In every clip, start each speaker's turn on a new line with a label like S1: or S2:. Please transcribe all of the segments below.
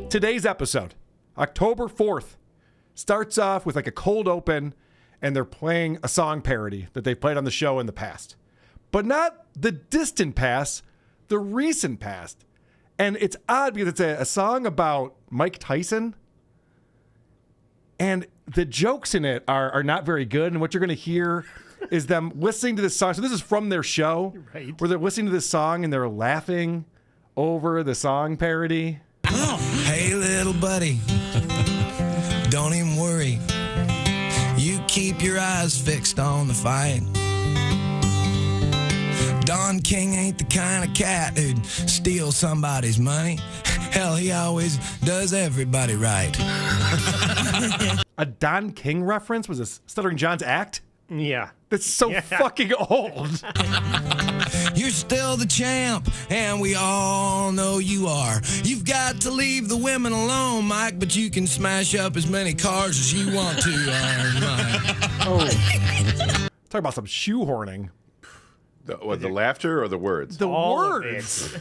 S1: Today's episode, October 4th, starts off with like a cold open, and they're playing a song parody that they've played on the show in the past. But not the distant past, the recent past. And it's odd because it's a song about Mike Tyson. And the jokes in it are not very good. And what you're going to hear is them listening to this song. So this is from their show, right, where they're listening to this song and they're laughing over the song parody.
S2: Hey, little buddy, don't even worry. You keep your eyes fixed on the fight. Don King ain't the kind of cat who'd steal somebody's money. Hell, he always does everybody right.
S1: A Don King reference? Was this Stuttering John's act?
S3: Yeah.
S1: That's so fucking old.
S2: You're still the champ, and we all know you are. You've got to leave the women alone, Mike, but you can smash up as many cars as you want to, Iron Mike.
S1: Oh. Talk about some shoehorning.
S4: The laughter or the words?
S1: The words.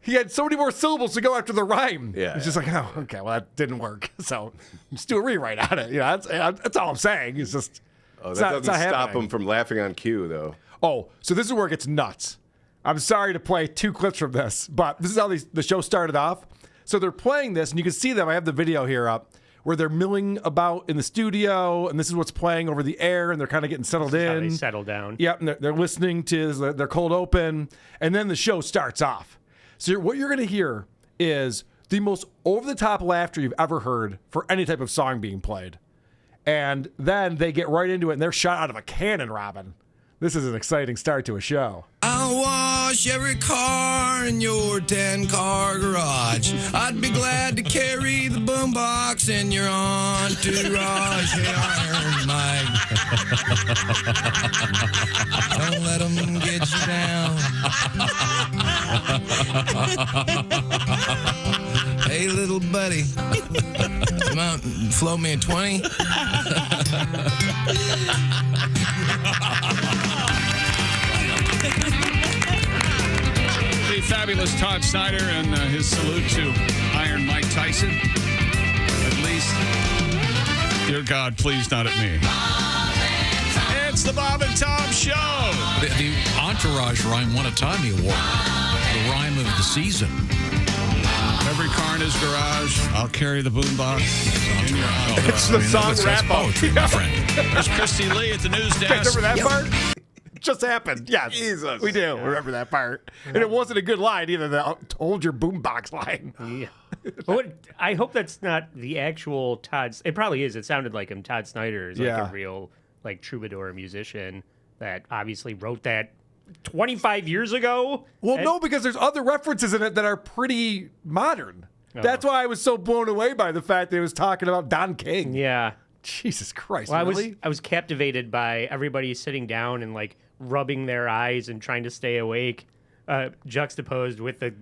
S1: He had so many more syllables to go after the rhyme.
S4: Yeah.
S1: It's just like, oh, okay, well, that didn't work. So just do a rewrite on it. You know, that's all I'm saying. It's just...
S4: Oh, that doesn't stop him from laughing on cue, though.
S1: Oh, so this is where it gets nuts. I'm sorry to play 2 clips from this, but this is how the show started off. So they're playing this, and you can see them. I have the video here up, where they're milling about in the studio, and this is what's playing over the air, and they're kind of getting settled in.
S3: How they settle down.
S1: Yep, and they're listening to their cold open, and then the show starts off. So what you're going to hear is the most over-the-top laughter you've ever heard for any type of song being played. And then they get right into it, and they're shot out of a cannon, Robin. This is an exciting start to a show.
S2: I'll wash every car in your 10-car garage. I'd be glad to carry the boombox in your entourage. Hey, Iron Mike. Don't let them get you down. Hey, little buddy. Come out and float me a 20.
S5: The fabulous Todd Snyder and his salute to Iron Mike Tyson. At least, dear God, please not at me. It's the Bob and Tom Show.
S6: The Entourage rhyme won a Tony Award. The rhyme of the season.
S5: Every car in his garage, I'll carry the boombox in your entourage.
S1: It's the song
S6: That's poetry, my friend.
S5: There's Christy Lee at the news desk.
S1: Remember that part? Just happened. Yes.
S4: Jesus.
S1: We do remember that part. And it wasn't a good line either, the hold your boombox line.
S3: Yeah. I hope that's not the actual Todd. It probably is. It sounded like him. Todd Snyder is like a real like troubadour musician that obviously wrote that 25 years ago.
S1: Well, no, because there's other references in it that are pretty modern. That's why I was so blown away by the fact that he was talking about Don King.
S3: Yeah.
S1: Jesus Christ,
S3: well,
S1: really?
S3: I was captivated by everybody sitting down and like rubbing their eyes and trying to stay awake, juxtaposed with the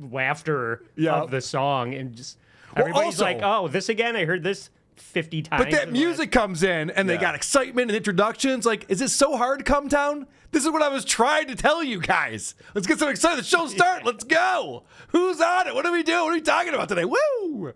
S3: laughter of the song, and just everybody's
S1: also,
S3: like, "Oh, this again? I heard this 50 times."
S1: But that music comes in, and they got excitement and introductions. Like, is it so hard to come down? This is what I was trying to tell you guys. Let's get some excited. The show start. Let's go. Who's on it? What are we doing? What are we talking about today? Woo!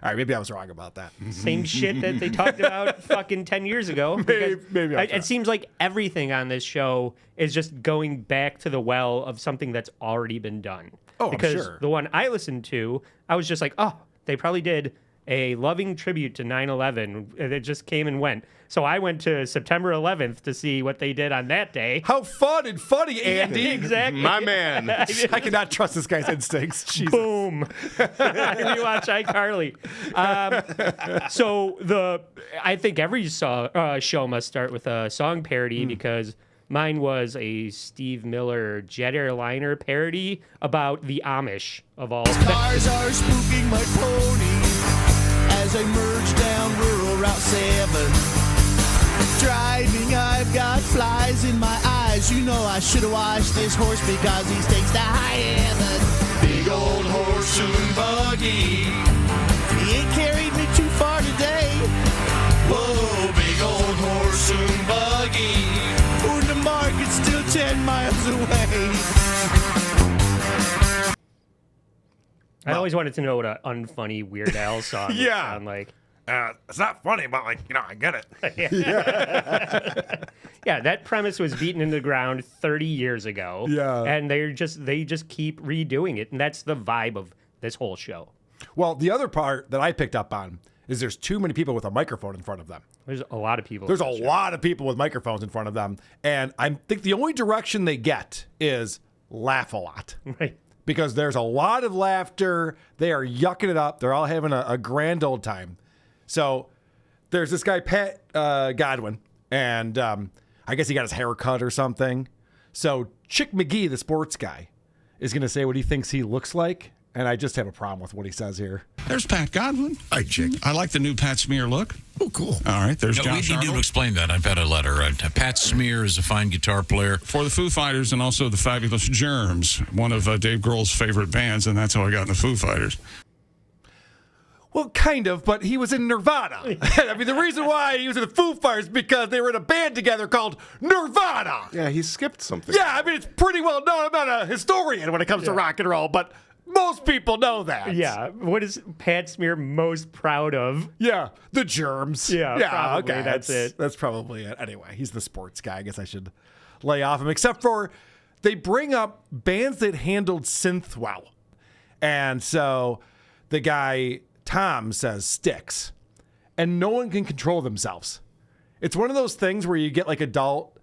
S1: All right, maybe I was wrong about that.
S3: Same shit that they talked about fucking 10 years ago.
S1: Maybe
S3: it seems like everything on this show is just going back to the well of something that's already been done.
S1: Oh,
S3: because
S1: I'm sure.
S3: The one I listened to, I was just like, oh, they probably did a loving tribute to 9/11. It just came and went. So I went to September 11th to see what they did on that day.
S1: How fun and funny, Andy.
S3: Yeah, exactly.
S4: My man.
S1: I cannot trust this guy's instincts. Jesus.
S3: Boom. You watch iCarly. I think every show must start with a song parody because mine was a Steve Miller jet airliner parody about the Amish of all.
S7: Cars are spooking my pony as I merge down rural Route 7. Driving, I've got flies in my eyes. You know I should have washed this horse because he stinks to high heaven. Big old horse and buggy. He ain't carried me too far today. Whoa, big old horse and buggy. Food to market still 10 miles away.
S3: I always wanted to know what an unfunny Weird Al song would sound like.
S1: It's not funny, but I get it.
S3: Yeah, that premise was beaten into the ground 30 years ago.
S1: Yeah.
S3: And they just keep redoing it, and that's the vibe of this whole show.
S1: Well, the other part that I picked up on is there's too many people with a microphone in front of them.
S3: There's a lot of people.
S1: There's a lot of people with microphones in front of them, and I think the only direction they get is laugh a lot.
S3: Right.
S1: Because there's a lot of laughter. They are yucking it up. They're all having a grand old time. So there's this guy, Pat Godwin, and I guess he got his hair cut or something. So Chick McGee, the sports guy, is going to say what he thinks he looks like, and I just have a problem with what he says here.
S5: There's Pat Godwin.
S6: Hi, Chick.
S5: I like the new Pat Smear look.
S6: Oh, cool.
S5: All right, there's
S6: We
S5: Josh
S6: need to
S5: Arnold.
S6: explain that. I've had a letter. Pat Smear is a fine guitar player.
S5: For the Foo Fighters and also the Fabulous Germs, one of Dave Grohl's favorite bands, and that's how I got in the Foo Fighters.
S1: Well, kind of, but he was in Nirvana. I mean, the reason why he was in the Foo Fighters is because they were in a band together called Nirvana.
S4: Yeah, he skipped something.
S1: Yeah, I mean, it's pretty well known. I'm not a historian when it comes to rock and roll, but most people know that.
S3: Yeah. What is Pat Smear most proud of?
S1: Yeah, the Germs.
S3: Yeah, probably,
S1: okay.
S3: that's it.
S1: That's probably it. Anyway, he's the sports guy. I guess I should lay off him, except for they bring up bands that handled synth well. And so the guy, Tom, says Styx, and no one can control themselves. It's one of those things where you get like adult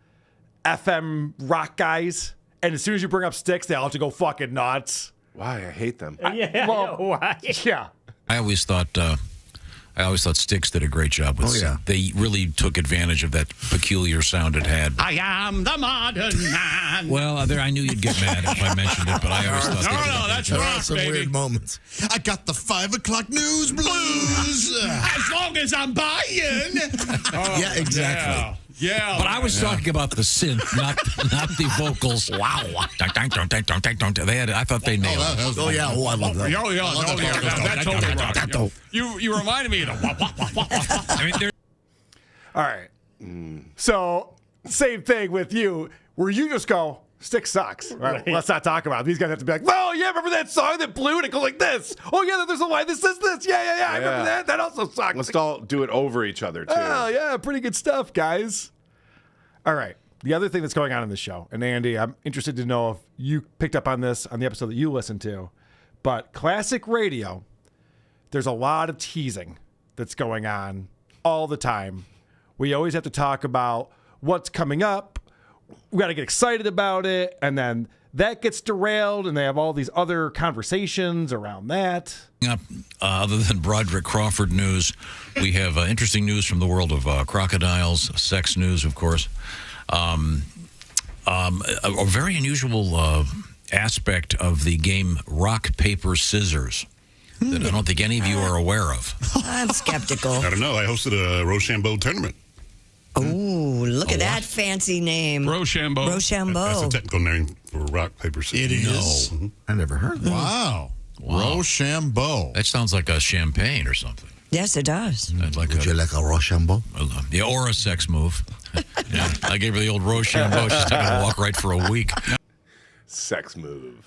S1: FM rock guys, and as soon as you bring up Styx, they all have to go fucking nuts.
S4: Why? I hate them.
S3: Yeah.
S1: Well,
S3: why?
S1: Yeah.
S6: I always thought Styx did a great job with synth. They really took advantage of that peculiar sound it had.
S5: I am the modern man.
S6: Well, I knew you'd get mad if I mentioned it, but I always thought they did a
S5: No,
S6: good
S5: that's
S6: job.
S5: rock,
S2: Some
S5: baby.
S2: weird moments. I got the 5 o'clock news blues.
S5: As long as I'm buying.
S2: Yeah, exactly.
S5: Yeah.
S6: But I was talking about the synth, not the vocals. Wow. I thought they nailed it.
S2: Oh, yeah. Oh, I love that.
S5: That's totally rock. You reminded me of the
S6: I mean,
S1: All right. So, same thing with you, where you just go, Styx sucks. Right? Let's not talk about it. These guys have to be like, well, yeah, remember that song that blew and it goes like this? Oh, yeah, there's a line that says this. Yeah. I remember that. That also sucks.
S4: Let's all do it over each other, too.
S1: Oh, yeah, pretty good stuff, guys. All right. The other thing that's going on in this show, and Andy, I'm interested to know if you picked up on this on the episode that you listened to, but classic radio, there's a lot of teasing that's going on all the time. We always have to talk about what's coming up. We got to get excited about it, and then that gets derailed, and they have all these other conversations around that.
S6: Other than Broderick Crawford news, we have interesting news from the world of crocodiles, sex news, of course. A very unusual aspect of the game Rock, Paper, Scissors that I don't think any of you are aware of.
S8: I'm skeptical.
S9: I don't know. I hosted a Rochambeau tournament.
S8: Oh, look at that fancy name.
S5: Rochambeau.
S9: That's the
S8: Rochambeau.
S9: technical name for rock, paper, scissors.
S2: It is?
S9: I never heard that.
S2: Wow. Rochambeau.
S6: That sounds like a champagne or something.
S8: Yes, it does.
S2: Would you like a Rochambeau?
S6: Yeah, or a sex move. Yeah, I gave her the old Rochambeau. She's taking a walk right for a week.
S4: Sex move.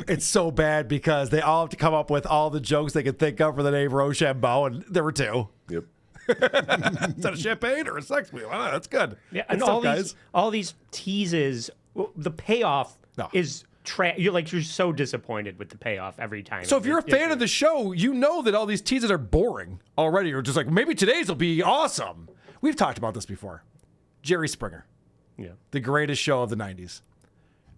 S1: It's so bad because they all have to come up with all the jokes they could think of for the name Rochambeau, and there were two.
S4: Yep.
S1: Is that a champagne or a sex wheel? Oh, that's good.
S3: Yeah,
S1: Good
S3: and
S1: stuff,
S3: all these teases, the payoff is you're so disappointed with the payoff every time.
S1: So if you're a fan of the show, you know that all these teases are boring already. You're just like, maybe today's will be awesome. We've talked about this before. Jerry Springer.
S3: Yeah.
S1: The greatest show of the 90s.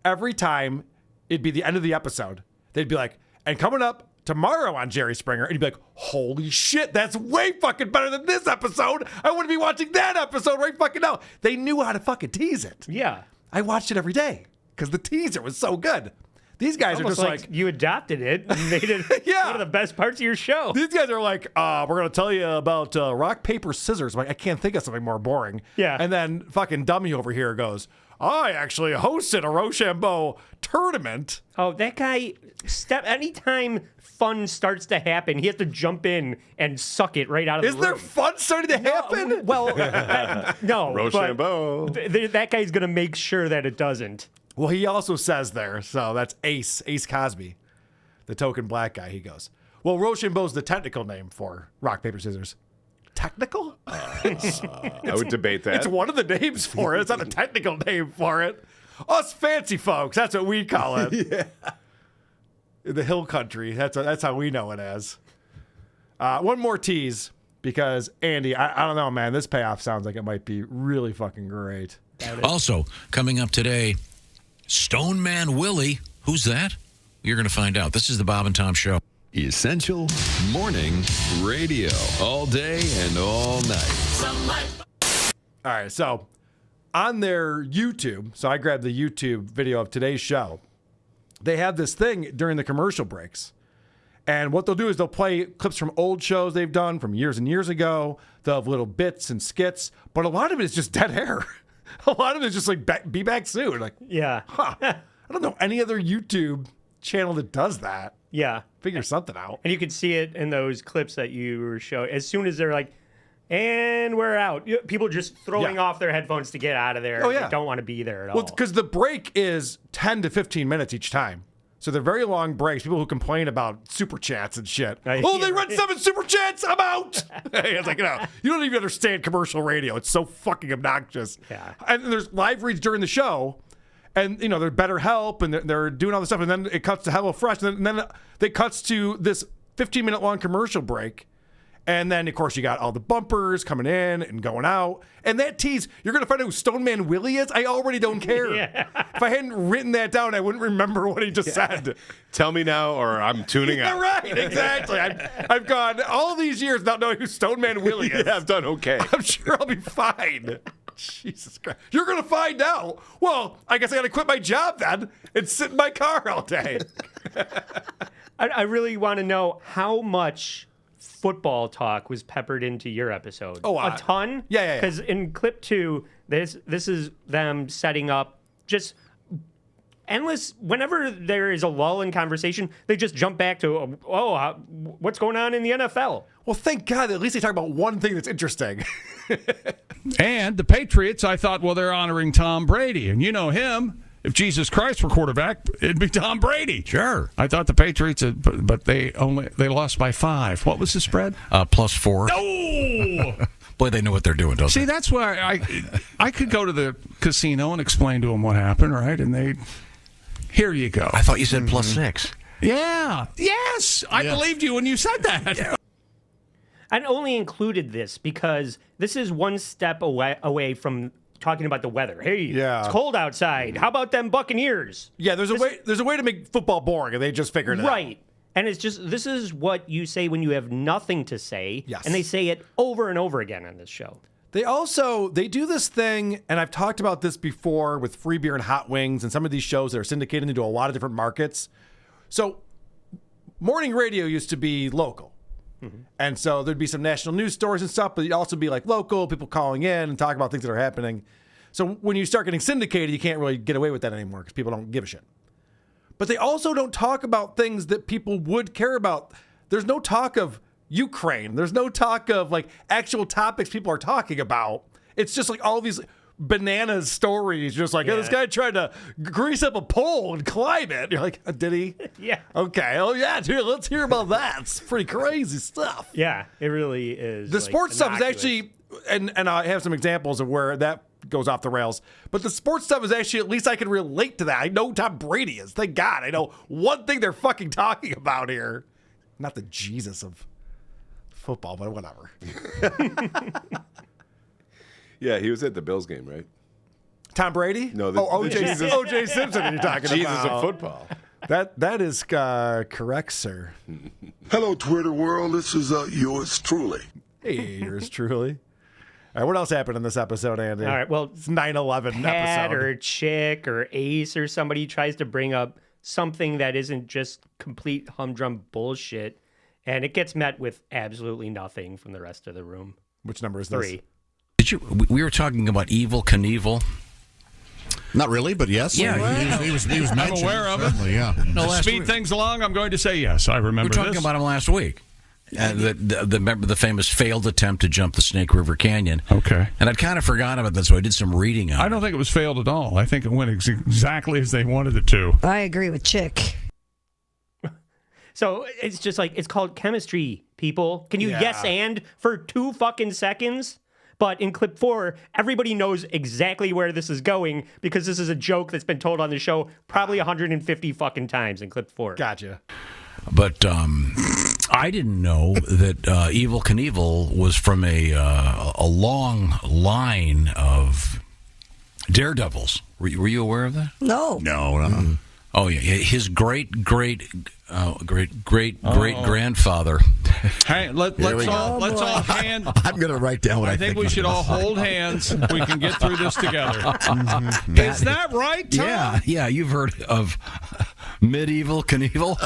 S1: Every time it'd be the end of the episode, they'd be like, and coming up tomorrow on Jerry Springer, and you'd be like, holy shit, that's way fucking better than this episode. I wouldn't be watching that episode right fucking now. They knew how to fucking tease it.
S3: Yeah.
S1: I watched it every day because the teaser was so good. These guys
S3: Almost
S1: are just like
S3: you adopted it and made it one of the best parts of your show.
S1: These guys are like, we're going to tell you about rock, paper, scissors. I'm like, I can't think of something more boring.
S3: Yeah.
S1: And then fucking dummy over here goes, I actually hosted a Rochambeau tournament.
S3: Oh, that guy, anytime fun starts to happen, he has to jump in and suck it right out of the room.
S1: Is there fun starting to happen?
S3: Well, no.
S4: Rochambeau.
S3: That guy's going to make sure that it doesn't.
S1: Well, he also says there, so that's Ace Cosby. the token black guy, he goes, well, Rochambeau's the technical name for rock, paper, scissors. Technical?
S4: I would debate that.
S1: It's one of the names for it. It's not a technical name for it. Us fancy folks, that's what we call it.
S4: Yeah.
S1: The hill country, that's how we know it as. One more tease, because, Andy, I don't know, man. This payoff sounds like it might be really fucking great.
S6: Also, coming up today, Stone Man Willie. Who's that? You're going to find out. This is the Bob and Tom Show.
S10: Essential morning radio. All day and all night.
S1: All right, so on their YouTube, so I grabbed the YouTube video of today's show. They have this thing during the commercial breaks. And what they'll do is they'll play clips from old shows they've done from years and years ago. They'll have little bits and skits, but a lot of it is just dead air. A lot of it is just like, be back soon. Like,
S3: Yeah.
S1: I don't know any other YouTube channel that does that.
S3: Yeah.
S1: Figure something out.
S3: And you could see it in those clips that you were showing. As soon as they're like, and we're out. People just throwing off their headphones to get out of there.
S1: Oh, yeah.
S3: They don't want to be there at
S1: Well,
S3: all.
S1: because the break is 10 to 15 minutes each time. So they're very long breaks. People who complain about super chats and shit. Oh, they run 7 super chats. I'm out. It's like, you don't even understand commercial radio. It's so fucking obnoxious.
S3: Yeah.
S1: And there's live reads during the show. And, they're better help. And they're doing all this stuff. And then it cuts to HelloFresh. And then it cuts to this 15-minute long commercial break. And then, of course, you got all the bumpers coming in and going out. And that tease, you're going to find out who Stone Man Willie is? I already don't care. If I hadn't written that down, I wouldn't remember what he just said.
S4: Tell me now or I'm tuning out.
S1: Right, exactly. I've gone all these years not knowing who Stone Man Willie is.
S4: Yeah, I've done okay.
S1: I'm sure I'll be fine. Jesus Christ. You're going to find out. Well, I guess I got to quit my job then and sit in my car all day.
S3: I really want to know how much football talk was peppered into your episode.
S1: Oh,
S3: a ton?
S1: Yeah.
S3: Because in clip 2, this is them setting up just endless. Whenever there is a lull in conversation, they just jump back to, what's going on in the NFL?
S1: Well, thank God at least they talk about one thing that's interesting.
S5: And the Patriots, I thought, well, they're honoring Tom Brady. And you know him. If Jesus Christ were quarterback, it'd be Tom Brady.
S6: Sure.
S5: I thought the Patriots, but they lost by 5. What was the spread?
S6: +4.
S5: Oh!
S6: Boy, they know what they're doing, don't
S5: See,
S6: they?
S5: that's why I could go to the casino and explain to them what happened, right? And here you go.
S6: I thought you said +6.
S5: Yeah. Yes. I believed you when you said that. Yeah.
S3: I only included this because this is one step away from talking about the weather. Hey, it's cold outside. How about them Buccaneers?
S1: Yeah, there's a way to make football boring, and they just figured it out.
S3: Right. And it's just, this is what you say when you have nothing to say.
S1: Yes.
S3: And they say it over and over again on this show.
S1: They do this thing, and I've talked about this before with free beer and hot wings and some of these shows that are syndicated into a lot of different markets. So morning radio used to be local. Mm-hmm. And so there'd be some national news stories and stuff, but it'd also be like local, people calling in and talking about things that are happening. So when you start getting syndicated, you can't really get away with that anymore because people don't give a shit. But they also don't talk about things that people would care about. There's no talk of Ukraine. There's no talk of like actual topics people are talking about. It's just like all these bananas stories, just like, hey, this guy tried to grease up a pole and climb it. You're like, did he?
S3: Yeah.
S1: Okay. Oh, yeah, dude, let's hear about that. It's pretty crazy stuff.
S3: Yeah, it really is.
S1: The sports stuff is actually, and I have some examples of where that goes off the rails, but the sports stuff is actually, at least I can relate to that. I know who Tom Brady is. Thank God. I know one thing they're fucking talking about here. Not the Jesus of football, but whatever.
S4: Yeah, he was at the Bills game, right?
S1: Tom Brady?
S4: No,
S1: O.J. Simpson you're talking
S4: Jesus
S1: about.
S4: of football.
S1: That is correct, sir.
S11: Hello, Twitter world. This is yours truly.
S1: Hey, yours truly. All right, what else happened in this episode, Andy?
S3: All right, well,
S1: it's 9/11
S3: Pat
S1: episode.
S3: or Chick or Ace or somebody tries to bring up something that isn't just complete humdrum bullshit, and it gets met with absolutely nothing from the rest of the room.
S1: Which number is this?
S3: 3.
S6: We were talking about Evel Knievel.
S9: Not really, but yes.
S6: Yeah,
S9: he was mentioned.
S5: I'm aware of it.
S9: Yeah.
S5: To speed things along, I'm going to say yes. I remember
S6: We were talking about him last week. Remember the famous failed attempt to jump the Snake River Canyon.
S5: Okay.
S6: And I'd kind of forgotten about that, so I did some reading on it.
S5: I don't think it was failed at all. I think it went exactly as they wanted it to.
S8: I agree with Chick.
S3: So it's just like, it's called chemistry, people. Can you yes and for 2 fucking seconds? But in clip 4, everybody knows exactly where this is going because this is a joke that's been told on the show probably 150 fucking times in clip 4.
S1: Gotcha.
S6: But I didn't know that Evel Knievel was from a long line of daredevils. Were you aware of that?
S8: No.
S9: No.
S6: Oh yeah, his great grandfather.
S5: Hey, let's all hand.
S9: I'm going to write down what I
S5: think we should all hold hands. We can get through this together. Is that right, Tom?
S6: Yeah. You've heard of medieval Knievel?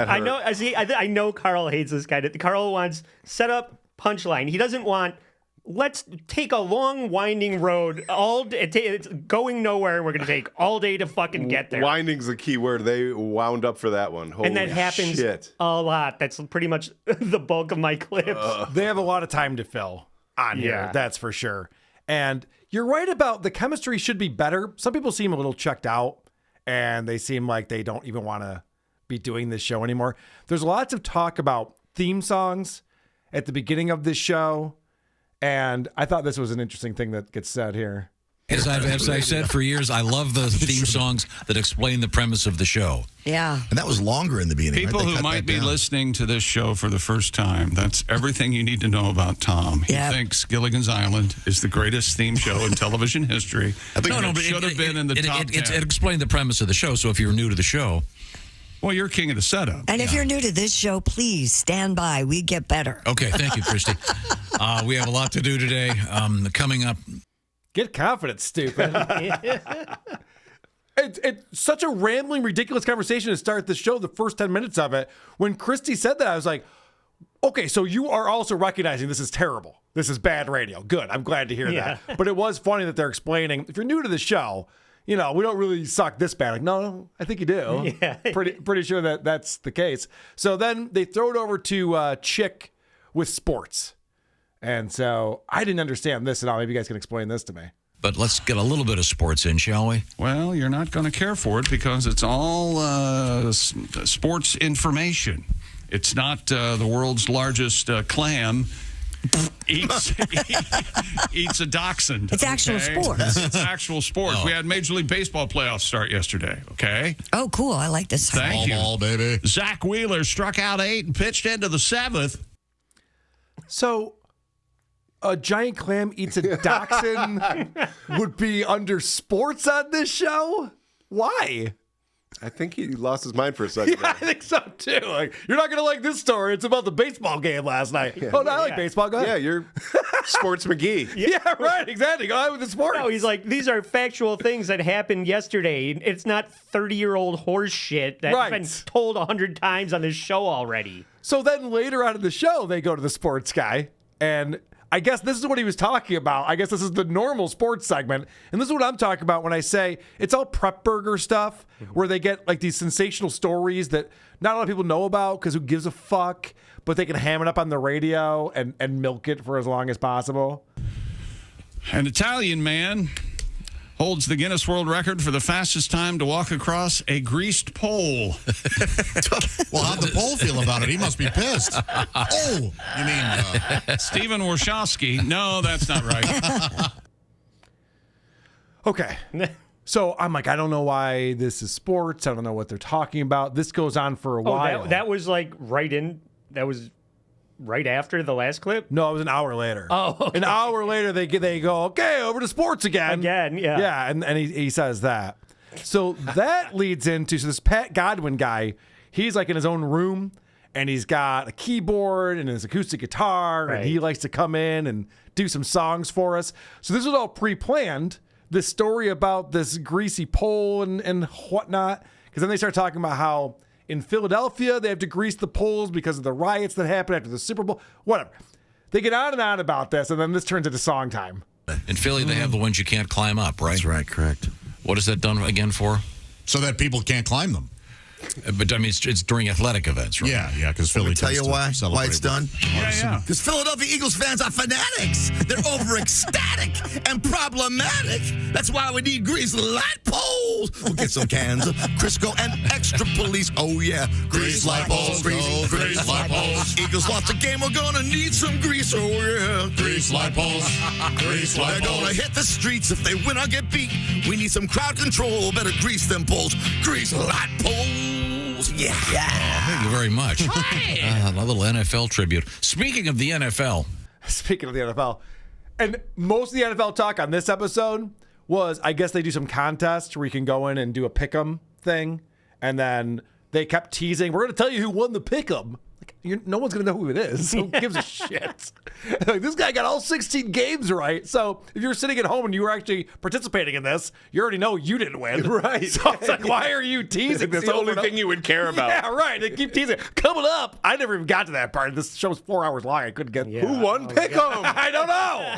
S3: I know. I know Carl hates this guy. Carl wants set up punchline. He doesn't want. Let's take a long winding road. It's going nowhere. We're going to take all day to fucking get there.
S4: Winding's the key word. They wound up for that one. Holy
S3: and that happens
S4: shit.
S3: a lot. That's pretty much the bulk of my clips.
S1: They have a lot of time to fill on here. That's for sure. And you're right about the chemistry should be better. Some people seem a little checked out, and they seem like they don't even want to be doing this show anymore. There's lots of talk about theme songs at the beginning of this show. And I thought this was an interesting thing that gets said here.
S6: As I've said for years, I love the theme songs that explain the premise of the show.
S8: Yeah.
S9: And that was longer in the beginning.
S5: People who might be listening to this show for the first time, that's everything you need to know about Tom. He thinks Gilligan's Island is the greatest theme show in television history.
S6: I think it
S5: should have been in the top 10.
S6: It explained the premise of the show, so if you're new to the show...
S5: Well, you're king of the setup.
S8: And if you're new to this show, please stand by. We get better.
S6: Okay, thank you, Christy. We have a lot to do today. Coming up.
S1: Get confident, stupid. It's such a rambling, ridiculous conversation to start the show, the first 10 minutes of it. When Christy said that, I was like, okay, so you are also recognizing this is terrible. This is bad radio. Good. I'm glad to hear that. But it was funny that they're explaining, if you're new to the show, we don't really suck this bad. Like, no, I think you do.
S3: Yeah.
S1: Pretty sure that that's the case. So then they throw it over to Chick with sports. And so I didn't understand this at all. Maybe you guys can explain this to me.
S6: But let's get a little bit of sports in, shall we?
S5: Well, you're not going to care for it because it's all sports information. It's not the world's largest clam eats a dachshund.
S8: It's actual sports.
S5: It's actual sports. We had Major League Baseball playoffs start yesterday, okay?
S8: Oh, cool. I like this.
S5: Thank you.
S9: Ball, baby.
S5: Zach Wheeler struck out 8 and pitched into the 7th.
S1: So a giant clam eats a dachshund would be under sports on this show? Why?
S4: I think he lost his mind for a second.
S1: Yeah, I think so too. Like, you're not gonna like this story. It's about the baseball game last night. Yeah. Oh, no, I like baseball. Go ahead.
S4: Yeah, you're Sports McGee.
S1: Yeah, right. Exactly. Go ahead with the sports.
S3: No, he's like, these are factual things that happened yesterday. It's not 30-year-old horse shit that's been told 100 times on this show already.
S1: So then later on in the show, they go to the sports guy, and I guess this is what he was talking about. I guess this is the normal sports segment. And this is what I'm talking about when I say it's all prep burger stuff, where they get like these sensational stories that not a lot of people know about because who gives a fuck, but they can ham it up on the radio and milk it for as long as possible.
S5: An Italian man holds the Guinness World Record for the fastest time to walk across a greased pole.
S9: Well, how'd the pole feel about it? He must be pissed. Oh, you mean...
S5: Stephen Warshawski. No, that's not right.
S1: Okay. So I'm like, I don't know why this is sports. I don't know what they're talking about. This goes on for a while.
S3: That was like that was right after the last clip?
S1: No, it was an hour later.
S3: Oh, okay.
S1: An hour later, they go, okay, over to sports again.
S3: Yeah.
S1: Yeah, and he says that. So that leads into, so this Pat Godwin guy, he's like in his own room, and he's got a keyboard and his acoustic guitar, and he likes to come in and do some songs for us. So this was all pre-planned, this story about this greasy pole and whatnot, because then they start talking about how in Philadelphia, they have to grease the poles because of the riots that happened after the Super Bowl. Whatever. They get on and on about this, and then this turns into song time.
S6: In Philly, they have the ones you can't climb up, right?
S9: That's right, correct.
S6: What is that done again for?
S9: So that people can't climb them.
S6: But I mean, it's during athletic events, right?
S9: Yeah, because Philly
S12: Tell you why it's done?
S5: Yeah.
S12: Because Philadelphia Eagles fans are fanatics. They're over ecstatic and problematic. That's why we need grease light poles. We'll get some cans of Crisco and extra police. Oh yeah, grease light poles, grease light poles. Eagles lost the game. We're gonna need some grease. Oh yeah, grease light poles, grease light poles. They're gonna hit the streets if they win or get beat. We need some crowd control. Better grease them poles. Grease light poles. Yeah.
S6: Thank you very much. A little NFL tribute. Speaking of the NFL.
S1: Speaking of the NFL, and most of the NFL talk on this episode was, I guess they do some contest where you can go in and do a pick'em thing, and then they kept teasing, we're going to tell you who won the pick'em. Like, no one's going to know who it is. Who gives a shit? Like, this guy got all 16 games right. So if you're sitting at home and you were actually participating in this, you already know you didn't win.
S4: Right.
S1: So it's like, why are you teasing this?
S4: It's the only thing you would care about.
S1: Yeah, right. They keep teasing. Coming up, I never even got to that part. This show's 4 hours long. I couldn't get.
S4: Who won pick'em?
S1: I don't know.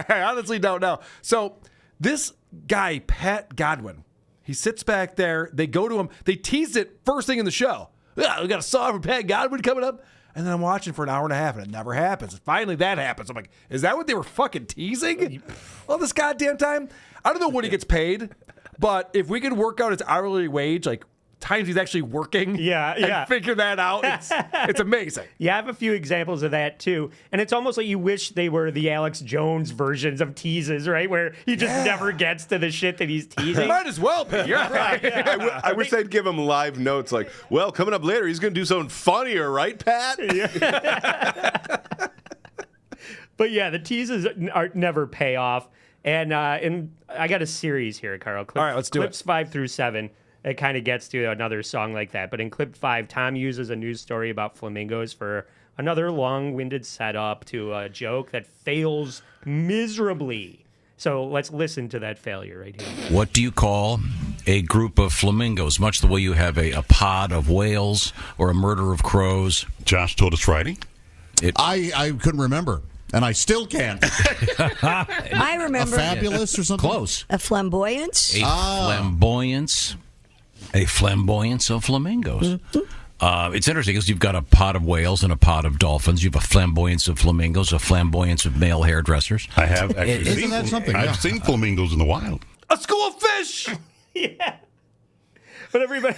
S1: I honestly don't know. So this guy, Pat Godwin, he sits back there. They go to him. They teased it first thing in the show. Yeah, we got a song from Pat Godwin coming up. And then I'm watching for an hour and a half, and it never happens. And finally, that happens. I'm like, is that what they were fucking teasing all this goddamn time? I don't know what he gets paid, but if we could work out his hourly wage, like times he's actually working, and figure that out, it's amazing.
S3: Yeah, I have a few examples of that too, and it's almost like you wish they were the Alex Jones versions of teases, right? Where he just never gets to the shit that he's teasing.
S1: Might as well be. You're right.
S4: I wish they'd give him live notes like, well, coming up later, he's going to do something funnier, right, Pat?
S3: But yeah, the teases never pay off. And I got a series here, Carl.
S1: All right, let's do
S3: clips 5 through 7. It kind of gets to another song like that. But in clip 5, Tom uses a news story about flamingos for another long-winded setup to a joke that fails miserably. So let's listen to that failure right here.
S6: What do you call a group of flamingos? Much the way you have a pod of whales or a murder of crows.
S5: Josh told us Friday.
S9: I couldn't remember. And I still can't.
S8: I remember.
S9: A fabulous or something?
S6: Close.
S8: A flamboyance?
S6: A flamboyance of flamingos. It's interesting because you've got a pod of whales and a pod of dolphins. You have a flamboyance of flamingos, a flamboyance of male hairdressers.
S5: I have actually
S9: Isn't
S5: seen
S9: that something?
S5: I've seen flamingos in the wild.
S1: A school of fish.
S3: Yeah. But everybody...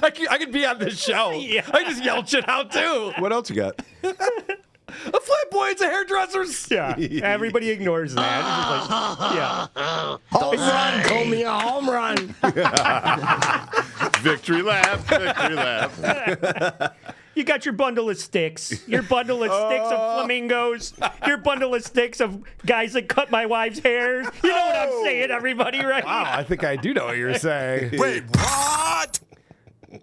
S1: I could be on this show.
S3: Yeah.
S1: I just yelled shit out too.
S4: What else you got?
S1: A flamboyance of hairdressers.
S3: Yeah. Everybody ignores that. It's just like, yeah.
S13: Home run, call me a home run.
S4: Victory lap, victory lap.
S3: You got your bundle of sticks. Your bundle of sticks of flamingos. Your bundle of sticks of guys that cut my wife's hair. You know what I'm saying, everybody, right?
S1: Wow, I think I do know what you're saying.
S12: Wait, what?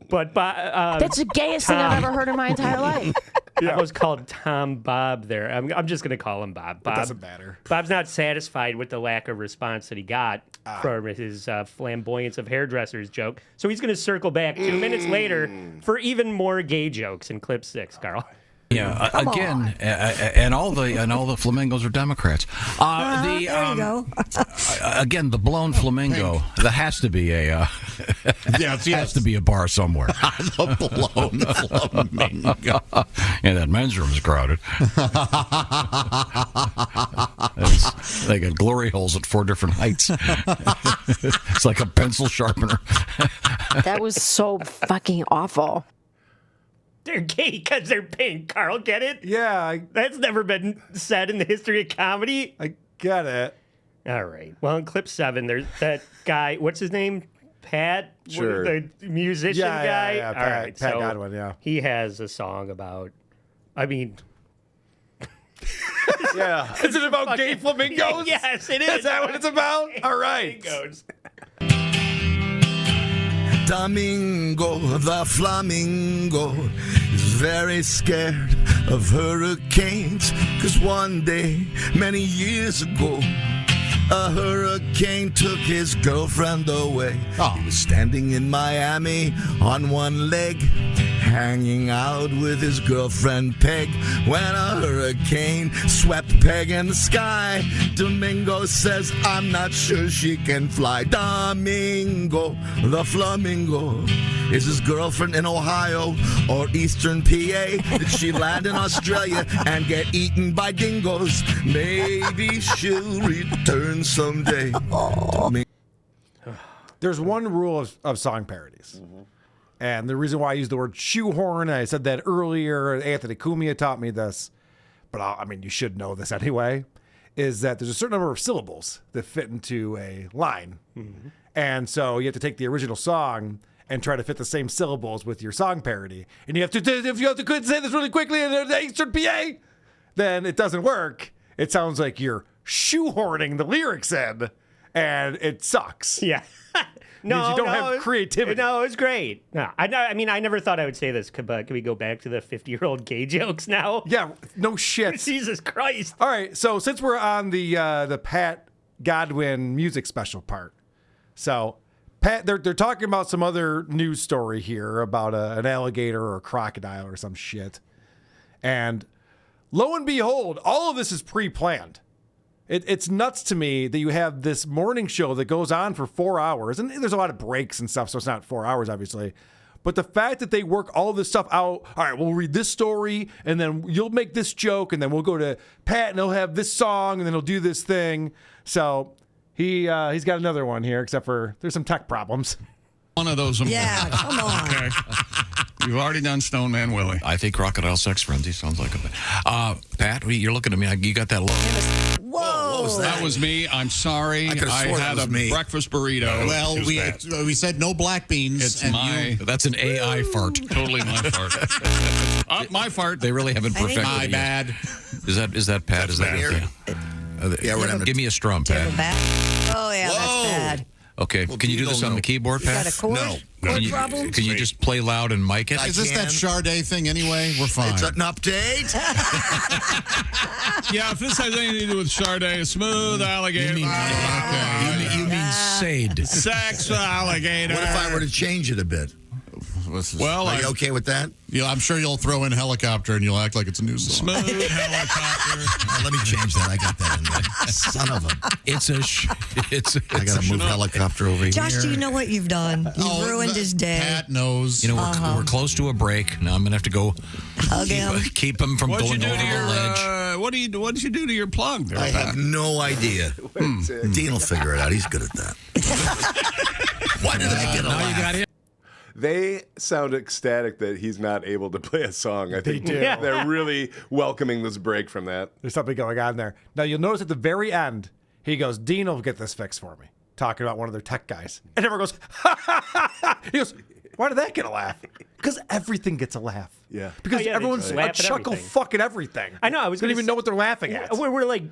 S3: But
S13: That's the gayest thing I've ever heard in my entire life.
S3: I was called Tom Bob there. I'm just going to call him Bob.
S1: It doesn't matter.
S3: Bob's not satisfied with the lack of response that he got from his flamboyance of hairdressers joke. So he's going to circle back 2 minutes later for even more gay jokes in clip 6, Carl.
S6: Yeah, again, and all the flamingos are Democrats.
S8: There you go.
S6: Again, the blown flamingo. That has to be a has to be a bar somewhere.
S9: The blown flamingo.
S6: Yeah, that men's room is crowded. They got glory holes at 4 different heights. It's like a pencil sharpener.
S13: That was so fucking awful.
S3: They're gay because they're pink, Carl. Get it?
S1: Yeah,
S3: That's never been said in the history of comedy.
S1: I get it.
S3: All right. Well, in clip 7, there's that guy. What's his name? Pat?
S4: Sure.
S3: The musician guy?
S1: Yeah,
S3: All
S1: Pat,
S3: right.
S1: Pat
S3: So
S1: Godwin, yeah.
S3: he has a song about,
S4: Yeah.
S1: Is it about gay flamingos?
S3: Yes, it is.
S1: Is that what it's about? All right.
S3: Flamingos.
S12: Domingo, the flamingo, is very scared of hurricanes. 'Cause one day, many years ago, a hurricane took his girlfriend away. He was standing in Miami on one leg, hanging out with his girlfriend Peg, when a hurricane swept Peg in the sky. Domingo says, I'm not sure she can fly. Domingo, the flamingo, Is his girlfriend in Ohio or Eastern PA? Did she land in Australia and get eaten by dingoes? Maybe she'll return someday to me.
S1: There's one rule of song parodies. And the reason why I use the word shoehorn, I said that earlier, Anthony Cumia taught me this, but I mean, you should know this anyway, is that there's a certain number of syllables that fit into a line. And so you have to take the original song and try to fit the same syllables with your song parody. And you have to, if you have to say this really quickly in the Eastern PA, then it doesn't work. It sounds like you're shoehorning the lyrics in, and it sucks.
S3: Yeah. No,
S1: you don't have creativity.
S3: No, it was great. No, I mean, I never thought I would say this, but can we go back to the 50-year-old gay jokes now?
S1: Yeah, no shit.
S3: Jesus Christ.
S1: All right, so since we're on the Pat Godwin music special part, so Pat, they're talking about some other news story here about an alligator or a crocodile or some shit, and lo and behold, all of this is pre-planned. It's nuts to me that you have this morning show that goes on for 4 hours, and there's a lot of breaks and stuff, so it's not 4 hours, obviously. But the fact that they work all this stuff out, all right, we'll read this story, and then you'll make this joke, and then we'll go to Pat, and he'll have this song, and then he'll do this thing. So he's got another one here, except for there's some tech problems.
S5: One of those.
S8: Yeah, come on.
S5: Okay. You've already done Stone Man Willie.
S6: I think Crocodile Sex Frenzy sounds like a... Pat, you're looking at me. You got that look.
S8: Whoa.
S9: What was that?
S5: That was me. I'm sorry.
S9: I could've swore that
S5: had
S9: was
S5: a
S9: me.
S5: breakfast burrito.
S9: Well,
S5: It was bad.
S9: we said no black beans.
S5: It's
S9: and
S5: my...
S6: That's an AI fart.
S5: Totally my fart. My fart.
S6: They really haven't perfected
S9: My
S6: it yet.
S9: bad.
S6: Is that Pat? Is that
S9: bad.
S6: okay?
S9: Yeah, we're gonna
S6: Give me a strum,
S8: Do you have
S6: Pat.
S8: a back? Oh, yeah, that's bad.
S6: Okay, can you do this on the keyboard,
S8: You got
S6: Pat?
S8: a chord?
S9: No.
S8: Chord problem?
S6: Can you just play loud and mic it?
S9: Is this that Sade thing anyway? We're fine.
S12: It's an update.
S5: Yeah, if this has anything to do with Sade, a smooth alligator.
S6: You mean Sade.
S5: Sex alligator.
S12: What if I were to change it a bit?
S5: Well,
S12: Are you okay with that?
S9: I'm sure you'll throw in helicopter and you'll act like it's a new song.
S5: smooth helicopter.
S12: Let me change that. I got that in there. Son of a...
S6: I
S12: I got to move helicopter over
S8: Josh,
S12: here.
S8: do you know what you've done? You've ruined his day.
S9: Pat knows.
S6: You know, we're close to a break. Now I'm going to have to go
S8: Hug him.
S6: keep him from
S5: What'd you
S6: going
S5: do
S6: over
S5: to
S6: the
S5: your?
S6: ledge.
S5: What did you do to your plug? There,
S12: I
S5: Pat?
S12: have no idea. Dean will figure it out. He's good at that. Why did I get a
S6: Now you
S12: laugh?
S6: got him.
S4: They sound ecstatic that he's not able to play a song. I think
S1: do.
S4: they're really welcoming this break from that.
S1: There's something going on there. Now, you'll notice at the very end, he goes, Dean will get this fixed for me. Talking about one of their tech guys. And everyone goes, ha, ha, ha, ha. He goes, why did that get a laugh? Because everything gets a laugh.
S4: Yeah.
S1: Because
S3: Oh, yeah, they
S1: everyone's
S3: just
S1: a
S3: laugh at
S1: chuckle
S3: everything.
S1: fucking everything.
S3: I know. I was
S1: don't
S3: gonna
S1: even
S3: s-
S1: know what they're laughing at.
S3: We're like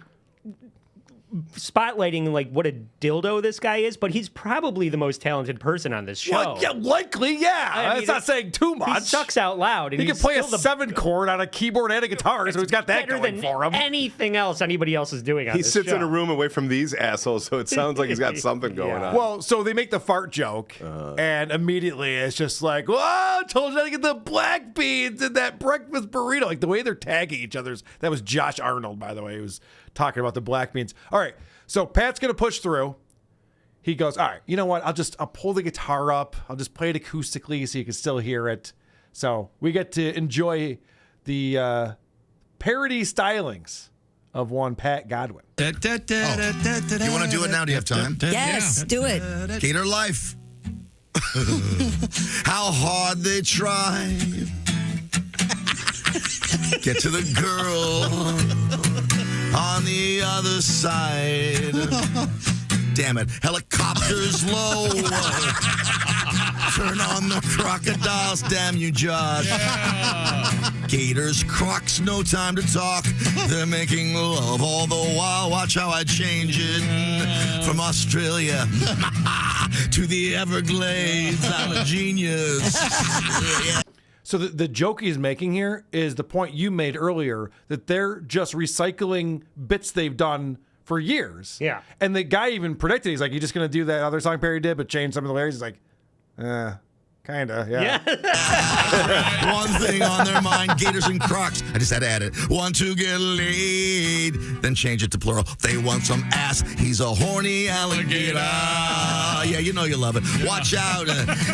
S3: spotlighting like what a dildo this guy is, but he's probably the most talented person on this show.
S1: Well, yeah, likely, yeah.
S3: I mean,
S1: That's not saying too
S3: He
S1: much.
S3: sucks out loud. And
S1: He can
S3: he's
S1: play a
S3: still the
S1: 7-chord on a keyboard and a guitar, so he's got that
S3: better
S1: going
S3: than
S1: for him.
S3: anything else anybody else is doing on
S4: He
S3: this
S4: sits
S3: show.
S4: in a room away from these assholes, so it sounds like he's got something going on.
S1: Well, so they make the fart joke, and immediately it's just like, whoa, told you to get the black beans in that breakfast burrito. Like the way they're tagging each other's. That was Josh Arnold, by the way. He was talking about the black beans. All right, so Pat's going to push through. He goes, all right, you know what? I'll pull the guitar up. I'll just play it acoustically so you can still hear it. So we get to enjoy the parody stylings of one Pat Godwin.
S12: You want to do it now? Do you have time?
S8: Yes, do it.
S12: Gator life. How hard they try. Get to the girl on the other side. Damn it. Helicopters low. Turn on the crocodiles. Damn you, Josh. Gators, crocs, no time to talk. They're making love all the while. Watch how I change it from Australia to the Everglades. I'm a genius.
S1: So the joke he's making here is the point you made earlier, that they're just recycling bits they've done for years.
S3: Yeah.
S1: And the guy even predicted, he's like, you're just going to do that other song Perry did, but change some of the lyrics. He's like, Kinda, yeah.
S12: One thing on their mind, gators and crocs. I just had to add it. Want to get laid, then change it to plural. They want some ass. He's a horny alligator. Yeah, you know you love it. Watch out.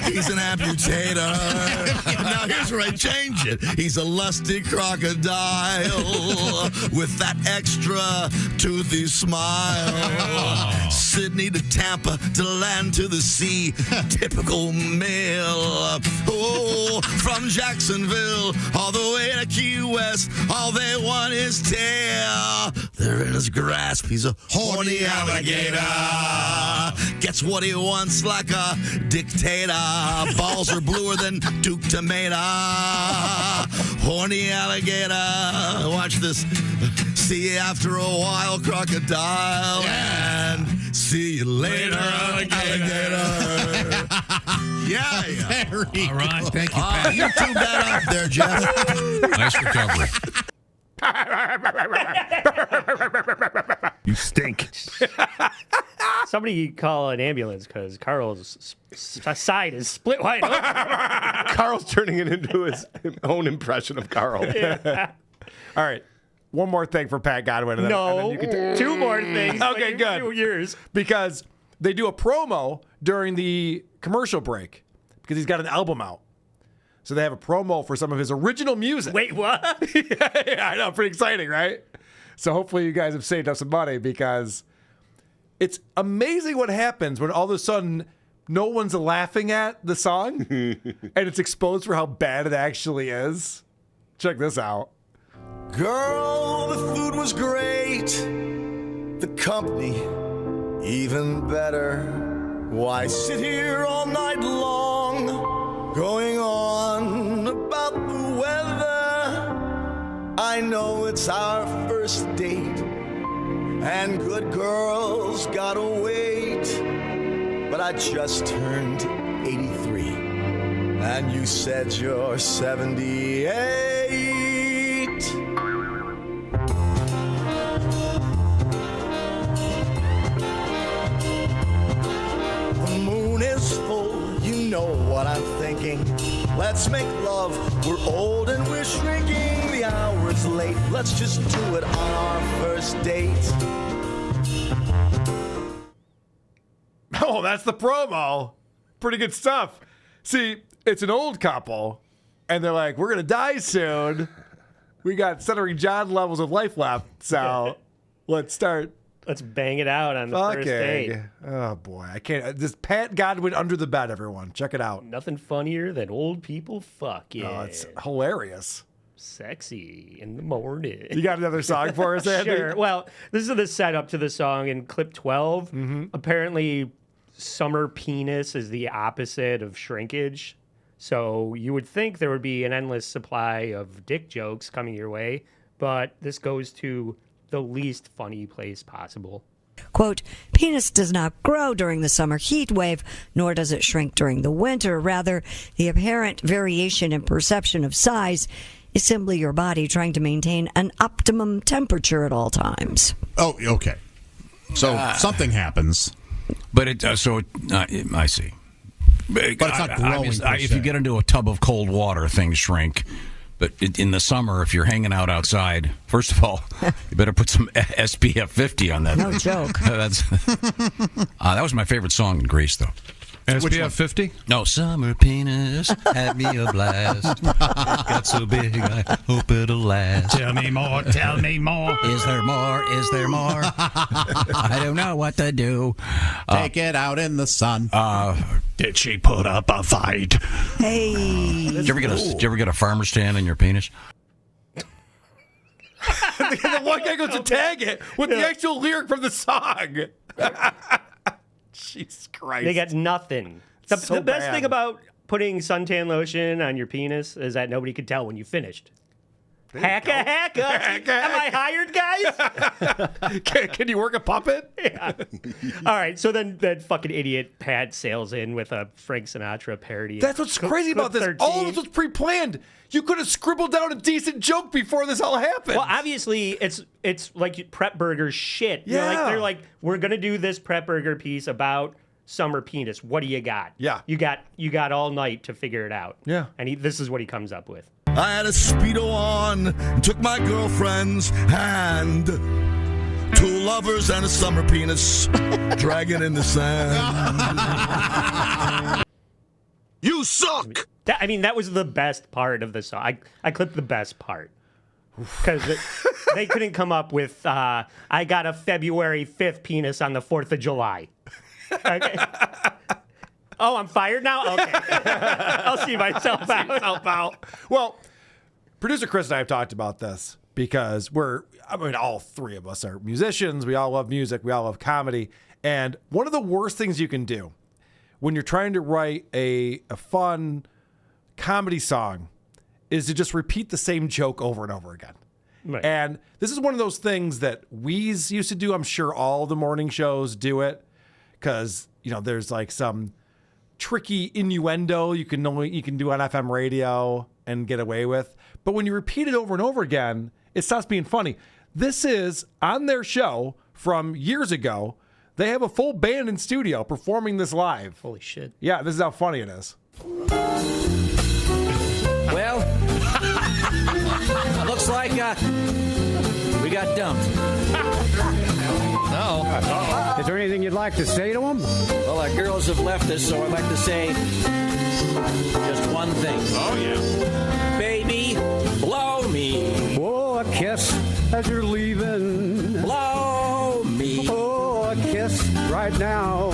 S12: He's an amputator. Now here's where I change it. He's a lusty crocodile with that extra toothy smile. Sydney to Tampa to land to the sea. Typical male. Oh, from Jacksonville all the way to Key West, all they want is tail. They're in his grasp. He's a horny alligator. Gets what he wants like a dictator. Balls are bluer than Duke Tomato. Horny alligator. Watch this. See you after a while, crocodile. And see you later, alligator. Yeah.
S9: Very
S6: All right.
S9: cool.
S6: Thank you, Pat.
S12: You tube that up there, Jeff.
S6: Nice recovery.
S4: You stink.
S3: Somebody call an ambulance because Carl's side is split wide open.
S4: Carl's turning it into his own impression of Carl.
S1: All right. One more thing for Pat Godwin. And
S3: No,
S1: then you can
S3: two more things.
S1: Okay,
S3: like
S1: good.
S3: 2 years.
S1: Because they do a promo during the commercial break because he's got an album out. So they have a promo for some of his original music.
S3: Wait, what?
S1: Yeah, I know. Pretty exciting, right? So hopefully you guys have saved up some money because it's amazing what happens when all of a sudden no one's laughing at the song and it's exposed for how bad it actually is. Check this out.
S7: Girl, the food was great. The company, even better. Why sit here all night long, going on about the weather? I know it's our first date, and good girls gotta wait. But I just turned 83, and you said you're 78. The moon is full, you know what I'm thinking. Let's make love, we're old and we're shrinking. The hour's late, let's just do it on our first date.
S1: Oh, that's the promo. Pretty good stuff. See, it's an old couple, and they're like, we're going to die soon. We got Stuttering John levels of life left, so let's start.
S3: Let's bang it out on the first date.
S1: Oh, boy. I can't. This Pat Godwin Under the Bed, everyone. Check it out.
S3: Nothing funnier than old people fucking.
S1: Oh, it's hilarious.
S3: Sexy in the morning.
S1: You got another song for us, Andy?
S3: Sure. Well, this is the setup to the song in clip 12. Apparently, summer penis is the opposite of shrinkage. So you would think there would be an endless supply of dick jokes coming your way, but this goes to the least funny place possible.
S8: Quote, penis does not grow during the summer heat wave, nor does it shrink during the winter. Rather, the apparent variation in perception of size is simply your body trying to maintain an optimum temperature at all times.
S9: Oh, okay. So something happens.
S6: But I see.
S9: But it's not growing.
S6: If you get into a tub of cold water, things shrink. But in the summer, if you're hanging out outside, first of all, you better put some SPF 50 on that.
S8: No joke.
S6: That was my favorite song in Greece, though.
S5: SPF 50?
S6: No, summer penis had me a blast. It got so big, I hope it'll last.
S5: Tell me more, tell me more.
S6: Is there more? Is there more? I don't know what to do.
S9: Take it out in the sun.
S5: Did she put up a fight?
S8: Hey.
S6: Did you ever get a farmer stand in your penis?
S1: The one guy goes to tag it with the actual lyric from the song. Jesus Christ.
S3: They got nothing. The best
S1: bad.
S3: thing about putting suntan lotion on your penis is that nobody could tell when you finished. Hacka. Am I hired, guys?
S1: Can you work a puppet?
S3: Yeah. All right, so then that fucking idiot Pat sails in with a Frank Sinatra parody.
S1: That's what's crazy about this.
S3: 13.
S1: All of this was pre-planned. You could have scribbled down a decent joke before this all happened.
S3: Well, obviously, it's like Prep Burger shit.
S1: Yeah.
S3: They're like, we're going to do this Prep Burger piece about summer penis. What do you got?
S1: Yeah.
S3: You got all night to figure it out.
S1: Yeah.
S3: And this is what he comes up with.
S12: I had a Speedo on and took my girlfriend's hand. 2 lovers and a summer penis dragging in the sand. You suck!
S3: That was the best part of the song. I clipped the best part. Because they couldn't come up with, I got a February 5th penis on the 4th of July. Okay. Oh, I'm fired now? Okay. I'll see myself out.
S1: Well, producer Chris and I have talked about this because all 3 of us are musicians. We all love music. We all love comedy. And one of the worst things you can do when you're trying to write a fun comedy song is to just repeat the same joke over and over again.
S3: Right.
S1: And this is one of those things that Weez used to do. I'm sure all the morning shows do it because, there's like some tricky innuendo you can do on FM radio and get away with. But when you repeat it over and over again, it stops being funny. This is on their show from years ago. They have a full band in studio performing this live.
S3: Holy shit.
S1: Yeah, this is how funny it is.
S14: Well, looks like we got dumped. No.
S15: Is there anything you'd like to say to them?
S14: Well, our girls have left us, so I'd like to say just one thing.
S5: Oh, yeah.
S14: Baby, blow me.
S15: Oh, a kiss as you're leaving.
S14: Blow me.
S15: Oh, a kiss right now.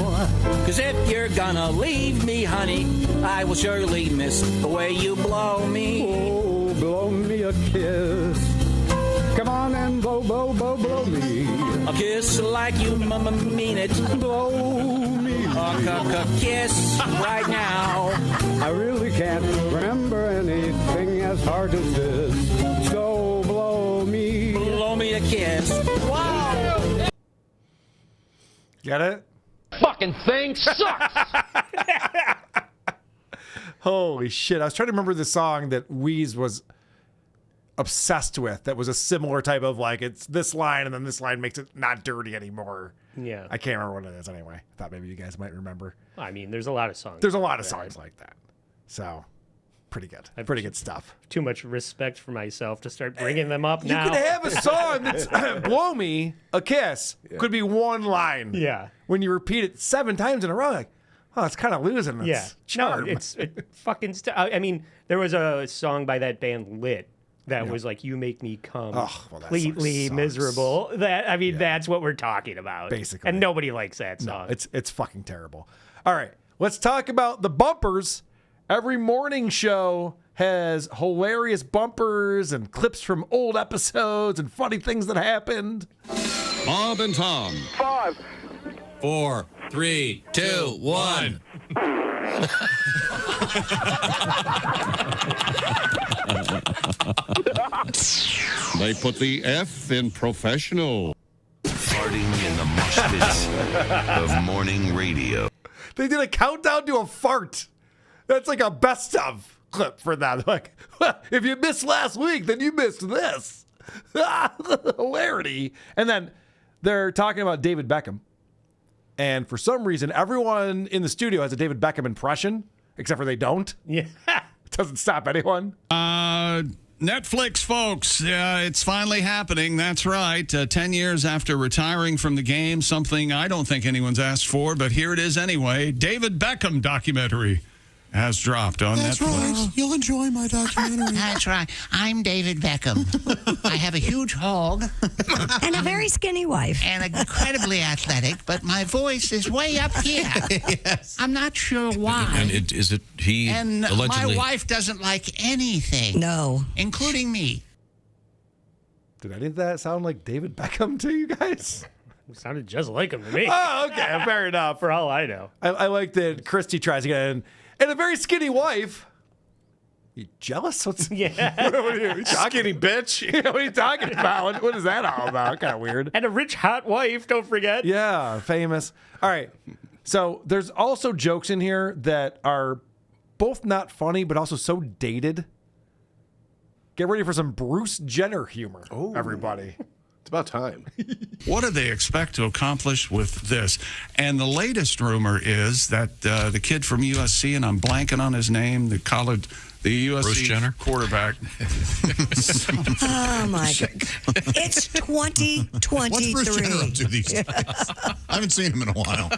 S14: 'Cause if you're gonna leave me, honey, I will surely miss the way you blow me.
S15: Oh, blow me a kiss. Come on and blow me.
S14: A kiss like you mean it.
S15: Blow me.
S14: A kiss right now.
S15: I really can't remember anything as hard as this. So blow me.
S14: Blow me a kiss. Wow.
S1: Get it?
S14: Fucking thing sucks.
S1: Holy shit. I was trying to remember the song that Weez was obsessed with that was a similar type of it's this line and then this line makes it not dirty anymore.
S3: Yeah.
S1: I can't remember what it is anyway. I thought maybe you guys might remember.
S3: I mean, there's a lot of songs.
S1: There's a lot of songs like that. So, pretty good. Pretty good stuff.
S3: Too much respect for myself to start bringing them up now.
S1: You could have a song that's blow me a kiss. Could be one line.
S3: Yeah.
S1: When you repeat it 7 times in a row, it's kind of losing its charm.
S3: No, it fucking I mean, there was a song by that band Lit that was like, you make me come completely miserable. That's what we're talking about.
S1: Basically.
S3: And nobody likes that song.
S1: No, it's fucking terrible. All right, let's talk about the bumpers. Every morning show has hilarious bumpers and clips from old episodes and funny things that happened.
S5: Bob and Tom.
S11: 5,
S2: 4, 3, 2, 1.
S5: They put the F in professional.
S10: Farting in the mosh pits of morning radio.
S1: They did a countdown to a fart. That's like a best of clip for that. Like, if you missed last week, then you missed this. Hilarity. And then they're talking about David Beckham. And for some reason, everyone in the studio has a David Beckham impression, except for they don't.
S3: Yeah.
S1: It doesn't stop anyone.
S5: Netflix, folks, it's finally happening. That's right. 10 years after retiring from the game, something I don't think anyone's asked for, but here it is anyway. David Beckham documentary has dropped on
S9: That's
S5: Netflix.
S9: right. You'll enjoy my documentary.
S16: That's right. I'm David Beckham. I have a huge hog.
S8: And a very skinny wife.
S16: And incredibly athletic, but my voice is way up here.
S9: Yes.
S16: I'm not sure why.
S6: And he
S16: And
S6: allegedly...
S16: my wife doesn't like anything.
S8: No.
S16: Including me.
S1: Did any of that sound like David Beckham to you guys?
S3: It sounded just like him to me.
S1: Oh, okay. Fair enough.
S3: For all I know.
S1: I like that Christy tries to get in. And a very skinny wife. You jealous? What's
S3: Yeah.
S1: what are you talking?
S4: Skinny bitch.
S1: What are you talking about? What is that all about? Kind of weird.
S3: And a rich, hot wife, don't forget.
S1: Yeah, famous. All right. So there's also jokes in here that are both not funny, but also so dated. Get ready for some Bruce Jenner humor, everybody.
S4: It's about time.
S5: What do they expect to accomplish with this? And the latest rumor is that the kid from USC, and I'm blanking on his name, the USC
S6: Bruce Jenner?
S5: quarterback.
S8: Oh, my God. It's 2023.
S9: What's Bruce Jenner up to these days? I haven't seen him in a while.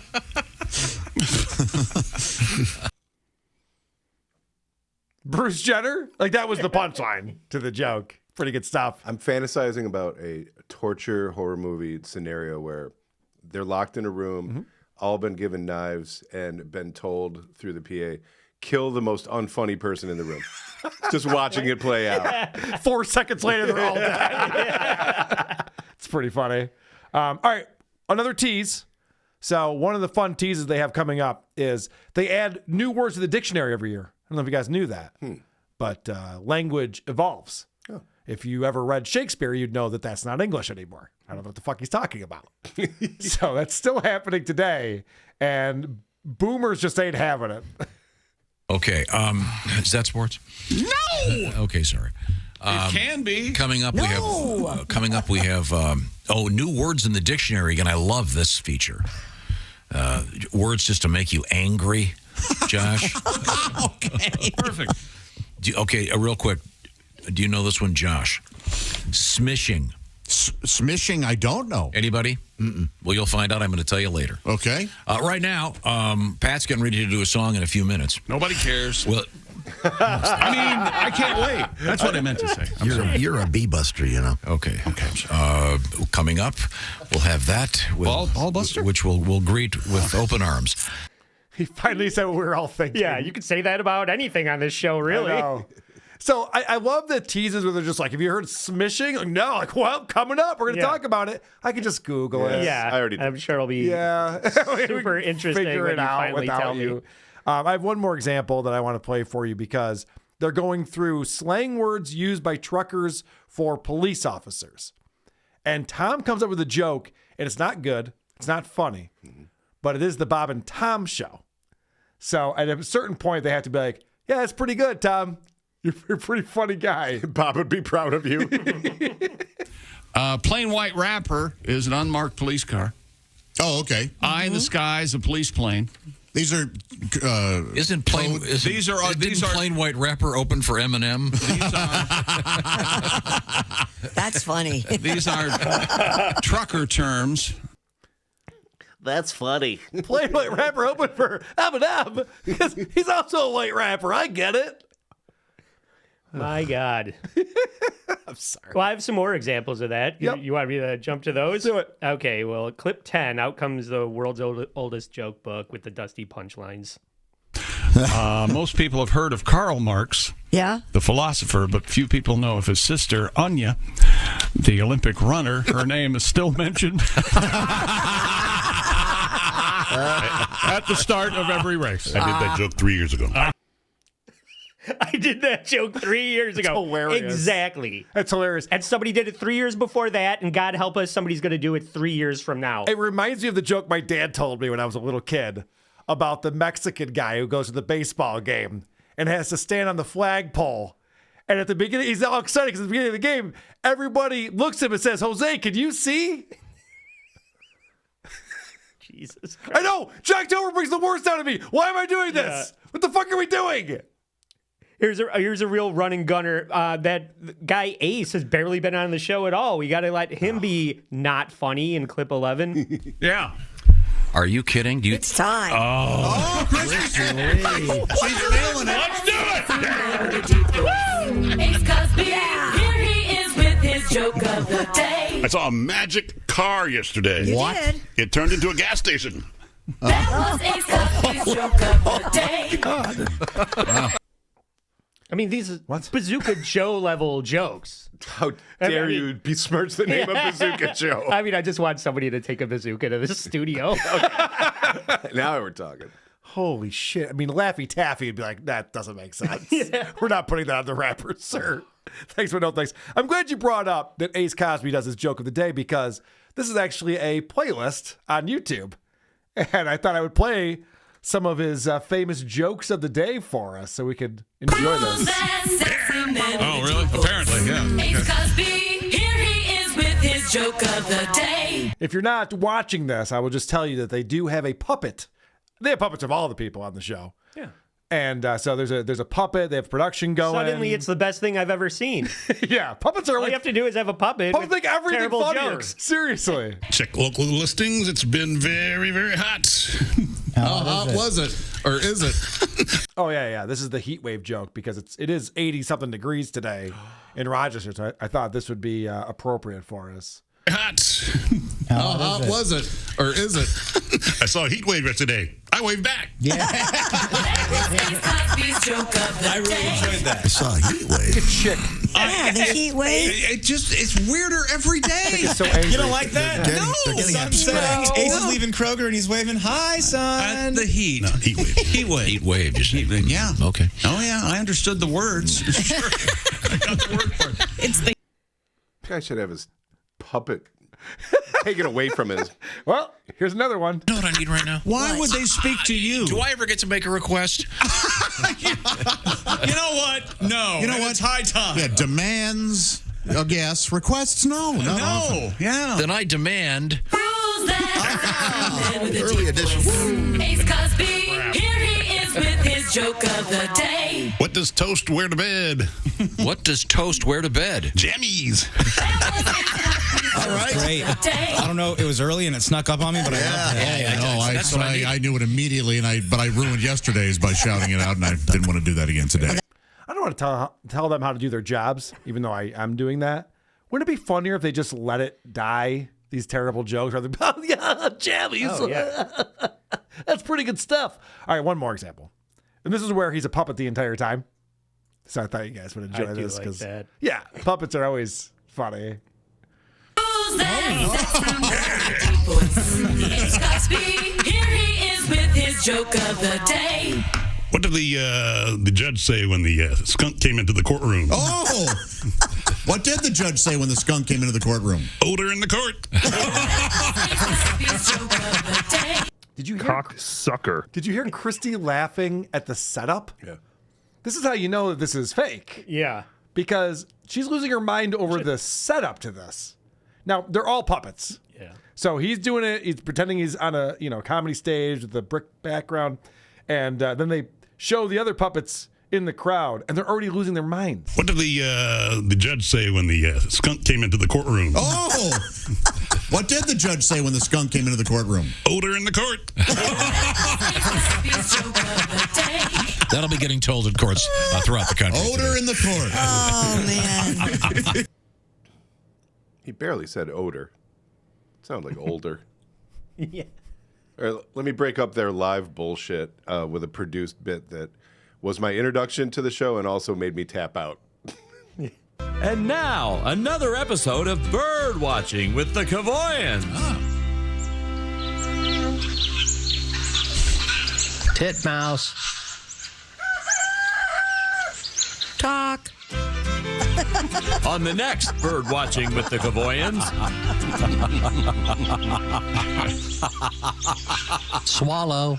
S1: Bruce Jenner? Like, that was the punchline to the joke. Pretty good stuff.
S4: I'm fantasizing about a torture horror movie scenario where they're locked in a room, all been given knives, and been told through the PA, kill the most unfunny person in the room. Just watching it play out.
S1: 4 seconds later, they're all dead. It's pretty funny. All right, another tease. So one of the fun teases they have coming up is they add new words to the dictionary every year. I don't know if you guys knew that, but language evolves.
S4: Oh.
S1: If you ever read Shakespeare, you'd know that that's not English anymore. I don't know what the fuck he's talking about. So that's still happening today, and boomers just ain't having it.
S6: Okay, is that sports?
S5: No!
S6: Okay, sorry.
S5: It can be.
S6: Coming up, we have new words in the dictionary, and I love this feature. Words just to make you angry, Josh.
S9: Okay.
S5: Perfect.
S6: Real quick. Do you know this one, Josh? Smishing.
S9: Smishing, I don't know.
S6: Anybody? Mm-mm. Well, you'll find out. I'm going to tell you later.
S9: Okay.
S6: Right now, Pat's getting ready to do a song in a few minutes.
S5: Nobody cares.
S6: Well,
S5: I mean, I can't wait. That's what I meant to say.
S12: You're a bee-buster, you know.
S6: Okay. Coming up, we'll have that.
S5: Ball buster?
S6: Which we'll greet with open arms.
S1: He finally said what we were all thinking.
S3: Yeah, you could say that about anything on this show, really.
S1: I know. So I love the teases where they're just like, have you heard smishing? Like, no, like, well, coming up, we're going to talk about it. I can just Google it.
S3: Yeah,
S4: I already did.
S3: I'm sure it'll be super interesting
S1: figure
S3: when
S1: it
S3: you
S1: out
S3: finally
S1: without
S3: tell me.
S1: you. I have one more example that I want to play for you because they're going through slang words used by truckers for police officers. And Tom comes up with a joke, and it's not good. It's not funny, but it is the Bob and Tom show. So at a certain point, they have to be like, yeah, it's pretty good, Tom. You're a pretty funny guy.
S4: Bob would be proud of you.
S5: Plain white Rapper is an unmarked police car.
S9: Oh, okay.
S5: Eye in the sky is a police plane.
S9: These are
S6: Isn't plain white Rapper open for Eminem?
S8: That's funny.
S5: These are trucker terms.
S17: That's funny.
S1: Plain white rapper open for Eminem because he's also a white rapper. I get it.
S3: My God.
S1: I'm sorry.
S3: Well, I have some more examples of that.
S1: Yep.
S3: You want me to jump to those?
S1: Do it.
S3: Okay, well, clip 10, out comes the world's oldest joke book with the dusty punchlines.
S5: Most people have heard of Karl Marx,
S8: Yeah?
S5: the philosopher, but few people know of his sister, Anya, the Olympic runner. Her name is still mentioned at the start of every race.
S9: I did that joke 3 years ago.
S3: I did that joke 3 years ago.
S1: hilarious.
S3: Exactly.
S1: That's hilarious.
S3: And somebody did it 3 years before that, and God help us, somebody's going to do it 3 years from now.
S1: It reminds me of the joke my dad told me when I was a little kid about the Mexican guy who goes to the baseball game and has to stand on the flagpole. And at the beginning, he's all excited because at the beginning of the game, everybody looks at him and says, Jose, can you see?
S3: Jesus Christ.
S1: I know! Jocktober brings the worst out of me. Why am I doing this? What the fuck are we doing?
S3: Here's a real running gunner. That guy Ace has barely been on the show at all. We got to let him be not funny in clip 11.
S5: Yeah.
S6: Are you kidding?
S8: It's time.
S9: Oh, Christy. She's feeling it.
S5: Let's do it!
S18: It's Cosby. Here he is with his joke of the day.
S19: I saw a magic car yesterday.
S8: You did?
S19: It turned into a gas station.
S18: That was Ace Cosby's joke of the day.
S9: Wow.
S3: I mean, these are Bazooka Joe level jokes.
S4: How dare you besmirch the name of Bazooka Joe?
S3: I mean, I just want somebody to take a bazooka to this studio.
S4: Now we're talking.
S1: Holy shit. I mean, Laffy Taffy would be like, that doesn't make sense. We're not putting that on the rappers, sir. Thanks, but no thanks. I'm glad you brought up that Ace Cosby does his joke of the day because this is actually a playlist on YouTube. And I thought I would play some of his famous jokes of the day for us so we could enjoy this.
S5: Oh, really? Apparently, yeah.
S18: Ace Cosby, here he is with his joke of the day.
S1: If you're not watching this, I will just tell you that they do have a puppet. They have puppets of all the people on the show.
S3: Yeah.
S1: And so there's a puppet. They have production going.
S3: Suddenly, it's the best thing I've ever seen.
S1: Yeah, puppets are
S3: All
S1: like,
S3: you have to do is have a puppet.
S1: puppets make everything
S3: terrible
S1: funnier.
S3: jokes.
S1: Seriously.
S19: Check local listings. It's been very, very hot.
S9: How hot was it? Or is it?
S1: Oh yeah. This is the heat wave joke because it is 80-something degrees today in Rochester. So I thought this would be appropriate for us.
S19: Hot.
S9: How hot was it? Or is it?
S19: I saw a heat wave yesterday. I waved back.
S18: Cosby's joke of the
S20: I really
S18: day.
S20: enjoyed that.
S9: I saw a heat wave.
S1: Chick.
S8: Yeah, the heat wave.
S20: It's weirder every day.
S1: It's so angry.
S20: You don't like that?
S9: They're
S20: No.
S9: getting
S20: Sunset.
S9: abstract.
S20: Ace is leaving Kroger and he's waving, "Hi, son."
S6: The heat.
S19: No, heat wave.
S20: Heat wave.
S6: Heat wave, you say.
S20: Heat wave, yeah.
S6: Okay.
S20: Oh, yeah. I understood the words.
S19: Sure. I got the word for it.
S13: It's the
S4: This guy should have his puppet taken away from his.
S1: Well, here's another one.
S6: You know what I need right now?
S20: Why would they speak to you?
S6: Do I ever get to make a request?
S20: You know what? No.
S9: You know
S20: And
S9: what?
S20: It's high time.
S9: Yeah, demands, yes. Requests, no. Not often.
S20: No. Yeah.
S6: Then I demand.
S18: Who's that? With a
S9: Early edition.
S18: Ace Cosby, here he is with his joke of the day.
S19: What does toast wear to bed?
S6: What does toast wear to bed?
S19: Jammies.
S20: All right. Great. I don't know. It was early and it snuck up on me, but I love that.
S9: No,
S6: That's what I need.
S9: I knew it immediately, but I ruined yesterday's by shouting it out, and I didn't want to do that again today.
S1: I don't want to tell them how to do their jobs, even though I am doing that. Wouldn't it be funnier if they just let it die? These terrible jokes, rather than, oh yeah, jammies.
S3: Oh, yeah.
S1: That's pretty good stuff. All right, one more example, and this is where he's a puppet the entire time. So I thought you guys would enjoy
S3: I do
S1: this
S3: like that.
S1: yeah, puppets are always funny.
S18: Who's that? Ace Cosby, here he is with his joke of the day.
S19: What did the judge say when the skunk came into the courtroom?
S9: Oh! What did the judge say when the skunk came into the courtroom?
S19: Odor in the court.
S18: Cosby's joke of the day.
S1: Did you hear?
S21: Cocksucker.
S1: Did you hear Christy laughing at the setup?
S4: Yeah.
S1: This is how you know that this is fake.
S3: Yeah.
S1: Because she's losing her mind over the setup to this. Now, they're all puppets.
S3: Yeah.
S1: So he's doing it. He's pretending he's on a comedy stage with the brick background. And then they show the other puppets in the crowd, and they're already losing their minds.
S19: What did the judge say when the skunk came into the courtroom?
S9: Oh! What did the judge say when the skunk came into the courtroom?
S19: Odor in the court.
S18: Cosby's joke of the day.
S6: That'll be getting told in courts throughout the country.
S9: Odor in the court.
S8: Oh, man.
S4: He barely said odor. Sound like older.
S3: Yeah.
S4: All right, let me break up their live bullshit with a produced bit that was my introduction to the show and also made me tap out.
S22: And now, another episode of Bird Watching with the Cavoyans.
S16: Titmouse.
S8: Talk.
S22: On the next Bird Watching with the Cavoyans.
S16: Swallow.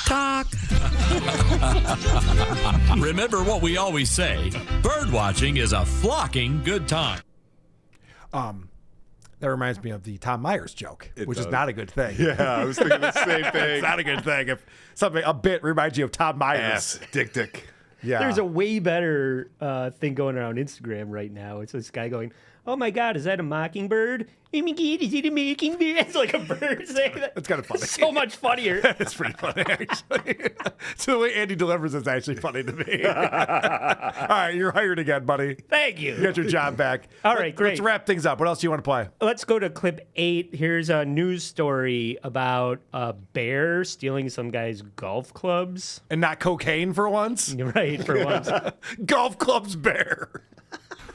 S8: Talk.
S22: Remember what we always say, bird watching is a flocking good time.
S1: That reminds me of the Tom Myers joke, which is
S4: does.
S1: not a good thing.
S4: Yeah, I was thinking the same thing.
S1: It's not a good thing if a bit reminds you of Tom Myers.
S4: Ass, dick.
S1: Yeah.
S3: There's a way better thing going around Instagram right now. It's this guy going, "Oh my God, is that a mockingbird? Oh my God, is it a mockingbird?" It's like a bird saying that.
S1: That's kind of funny.
S3: It's so much funnier.
S1: It's pretty funny, actually. So the way Andy delivers is actually funny to me. All right, you're hired again, buddy.
S3: Thank you.
S1: You got your job back.
S3: All right, great.
S1: Let's wrap things up. What else do you want to play?
S3: Let's go to clip 8. Here's a news story about a bear stealing some guy's golf clubs.
S1: And not cocaine for once?
S3: Right, for once.
S1: Golf clubs bear.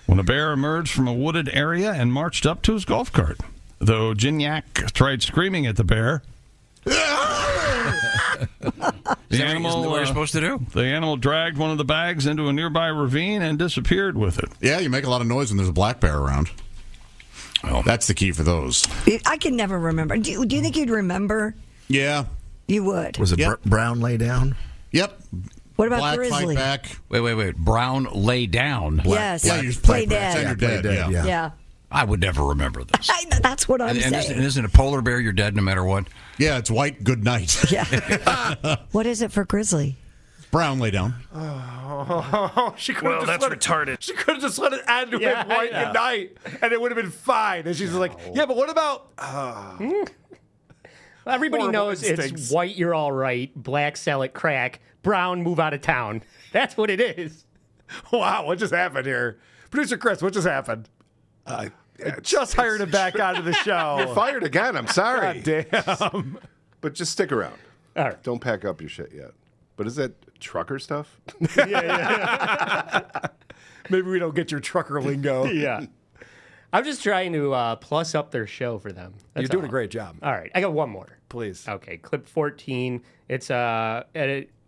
S5: When a bear emerged from a wooded area and marched up to his golf cart. Though Gignac tried screaming at the bear, the animal,
S6: isn't that what you're supposed to do?
S5: The animal dragged one of the bags into a nearby ravine and disappeared with it.
S9: Yeah, you make a lot of noise when there's a black bear around. Well, that's the key for those.
S8: I can never remember. Do you think you'd remember?
S9: Yeah.
S8: You would.
S12: Was it Brown lay down?
S9: Yep.
S8: What about
S9: Black
S8: Grizzly?
S9: fight back.
S6: Wait. Brown lay down.
S8: Yes.
S9: Yeah, you
S8: Play
S9: dead.
S8: dead.
S9: Yeah.
S8: Yeah.
S6: I would never remember this.
S8: That's what I'm
S6: And
S8: saying.
S6: isn't a polar bear you're dead no matter what?
S9: Yeah, it's white. Good night.
S8: Yeah. What is it for Grizzly?
S9: Brown lay down.
S1: Oh, she could
S7: Well,
S1: have
S7: that's retarded.
S1: She could have just let it end with
S3: Yeah,
S1: white
S3: I know.
S1: good night, and it would have been fine. And she's like, yeah, but what about?
S3: Everybody
S1: Horrible
S3: knows
S1: instincts.
S3: it's white, you're all right. Black, sell it crack. Brown, move out of town. That's what it is.
S1: Wow, what just happened here? Producer Chris, what just happened? I just hired him back onto the show.
S4: You're fired again. I'm sorry.
S1: God damn.
S4: But just stick around.
S3: All right.
S4: Don't pack up your shit yet. But is that trucker stuff?
S1: Maybe we don't get your trucker lingo.
S3: Yeah. I'm just trying to plus up their show for them. That's
S1: You're doing
S3: all.
S1: a great job.
S3: All right. I got one more.
S1: Please.
S3: Okay. Clip 14. It's a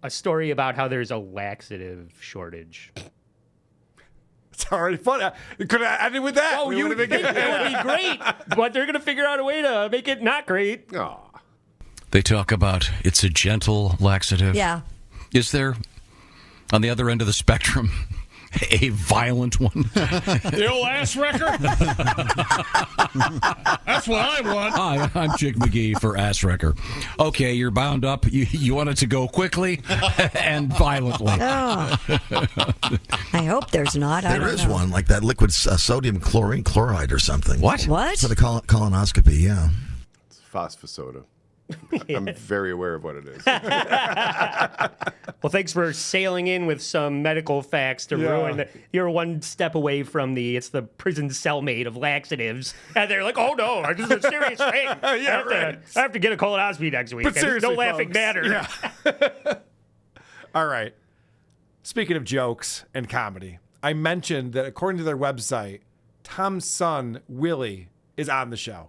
S3: story about how there's a laxative shortage.
S1: It's already fun. Could have ended with that.
S3: Oh,
S1: We
S3: you
S1: would've
S3: would
S1: been
S3: think
S1: good.
S3: it would be great, but they're going to figure out a way to make it not great.
S6: They talk about it's a gentle laxative.
S8: Yeah.
S6: Is there, on the other end of the spectrum, a violent one?
S19: The old ass wrecker? That's what I want.
S6: Hi, I'm Chick McGee for Ass Wrecker. Okay, you're bound up. You want it to go quickly and violently.
S8: Oh. I hope there's not. I
S12: There
S8: don't
S12: is
S8: know.
S12: one, like that liquid sodium chloride or something.
S6: What?
S8: What?
S12: For the colonoscopy, yeah.
S4: It's phosphosoda. I'm very aware of what it is.
S3: Well, thanks for sailing in with some medical facts to ruin. You're one step away from it's the prison cellmate of laxatives, and they're like, "Oh no, this is a serious thing. I have to get a colonoscopy next week."
S1: But
S3: And there's no
S1: seriously,
S3: laughing
S1: folks.
S3: matter.
S1: Yeah. All right. Speaking of jokes and comedy, I mentioned that according to their website, Tom's son, Willie, is on the show.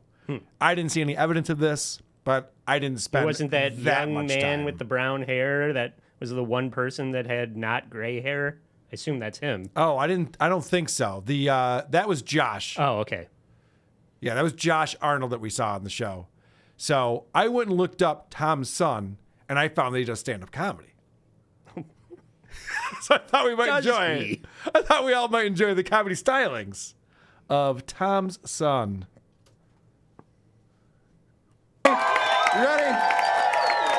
S1: I didn't see any evidence of this, but I didn't spend
S3: Wasn't that young
S1: much
S3: man
S1: time.
S3: with the brown hair that was the one person that had not gray hair? I assume that's him.
S1: Oh, I don't think so. That was Josh.
S3: Oh, okay.
S1: Yeah, that was Josh Arnold that we saw on the show. So I went and looked up Tom's son, and I found that he does stand-up comedy. So I thought we might enjoy it. I thought we all might enjoy the comedy stylings of Tom's son.
S21: You ready?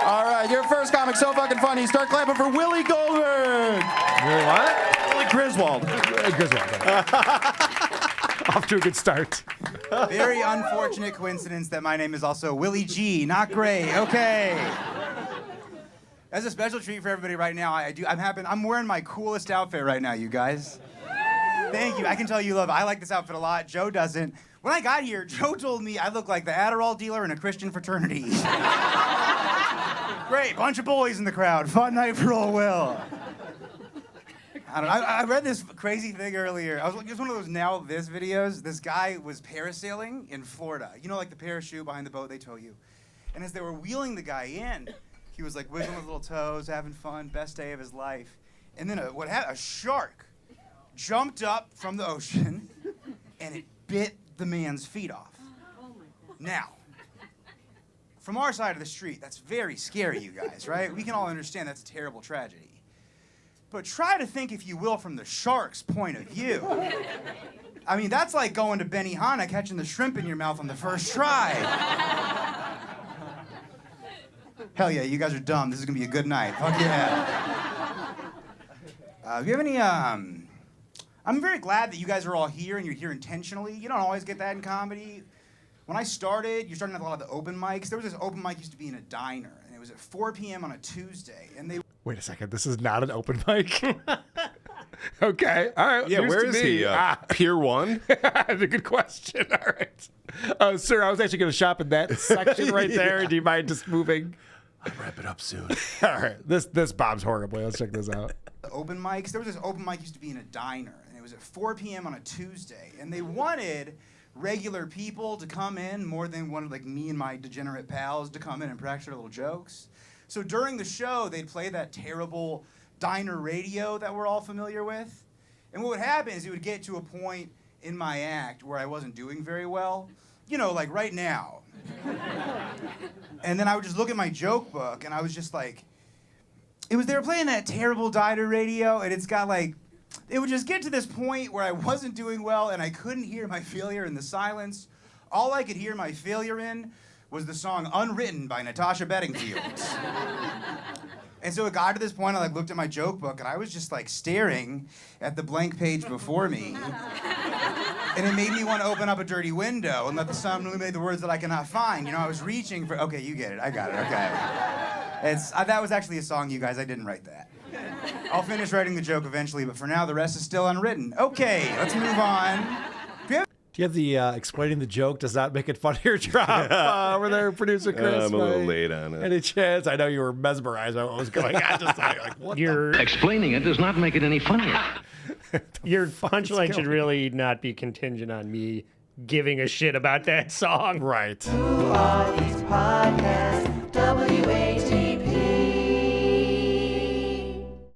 S21: All right, your first comic so fucking funny. Start clapping for Willie Goldberg.
S1: Willie what?
S21: Willie Griswold.
S1: Off to a good start.
S23: Very unfortunate coincidence that my name is also Willie G, not Gray. Okay. As a special treat for everybody right now, I'm wearing my coolest outfit right now, you guys. Thank you. I can tell you love. I like this outfit a lot. Joe doesn't. When I got here, Joe told me I look like the Adderall dealer in a Christian fraternity. Great, bunch of boys in the crowd. Fun night for old Will. I don't know. I read this crazy thing earlier. It was one of those Now This videos. This guy was parasailing in Florida. You know, like the parachute behind the boat they tow you. And as they were wheeling the guy in, he was like wiggling his little toes, having fun, best day of his life. And then a shark jumped up from the ocean, and it bit the man's feet off. Now, from our side of the street, that's very scary, you guys, right? We can all understand that's a terrible tragedy. But try to think, if you will, from the shark's point of view. I mean, that's like going to Benihana, catching the shrimp in your mouth on the first try. Hell yeah, you guys are dumb. This is gonna be a good night. Fuck yeah. Do you have any, I'm very glad that you guys are all here and you're here intentionally. You don't always get that in comedy. When I started, you're starting to have a lot of the open mics. There was this open mic used to be in a diner, and it was at 4 p.m. on a Tuesday, and they...
S1: Wait a second, this is not an open mic? Okay, all right.
S4: Yeah,
S1: news
S4: where
S1: to
S4: is
S1: me.
S4: he? Pier 1?
S1: That's a good question. All right. Sir, I was actually going to shop in that section right there. Do you mind just moving?
S4: I'll wrap it up soon.
S1: All right. This bombs horribly. Let's check this out.
S23: The open mics, there was this open mic used to be in a diner, and it was at 4 p.m. on a Tuesday, and they wanted regular people to come in more than wanted like me and my degenerate pals to come in and practice their little jokes. So during the show, they'd play that terrible diner radio that we're all familiar with. And what would happen is it would get to a point in my act where I wasn't doing very well. You know, like right now. And then I would just look at my joke book, and I was just like, they were playing that terrible Diner radio, and it's got like, it would just get to this point where I wasn't doing well, and I couldn't hear my failure in the silence. All I could hear my failure in was the song Unwritten by Natasha Bedingfield. And so it got to this point, I like looked at my joke book, and I was just like staring at the blank page before me. And it made me want to open up a dirty window and let the sun illuminate the words that I cannot find. You know, I was reaching for, okay, you get it, I got it, okay. That was actually a song, you guys, I didn't write that. I'll finish writing the joke eventually, but for now, the rest is still unwritten. Okay, let's move on.
S1: Do you have the explaining the joke does not make it funnier drop over there, producer Chris?
S4: I'm a little late on it.
S1: Any chance? I know you were mesmerized by what was going on. Just like what
S7: Explaining it does not make it any funnier.
S3: Your punchline should really not be contingent on me giving a shit about that song.
S1: Right.
S14: Who are these podcasts?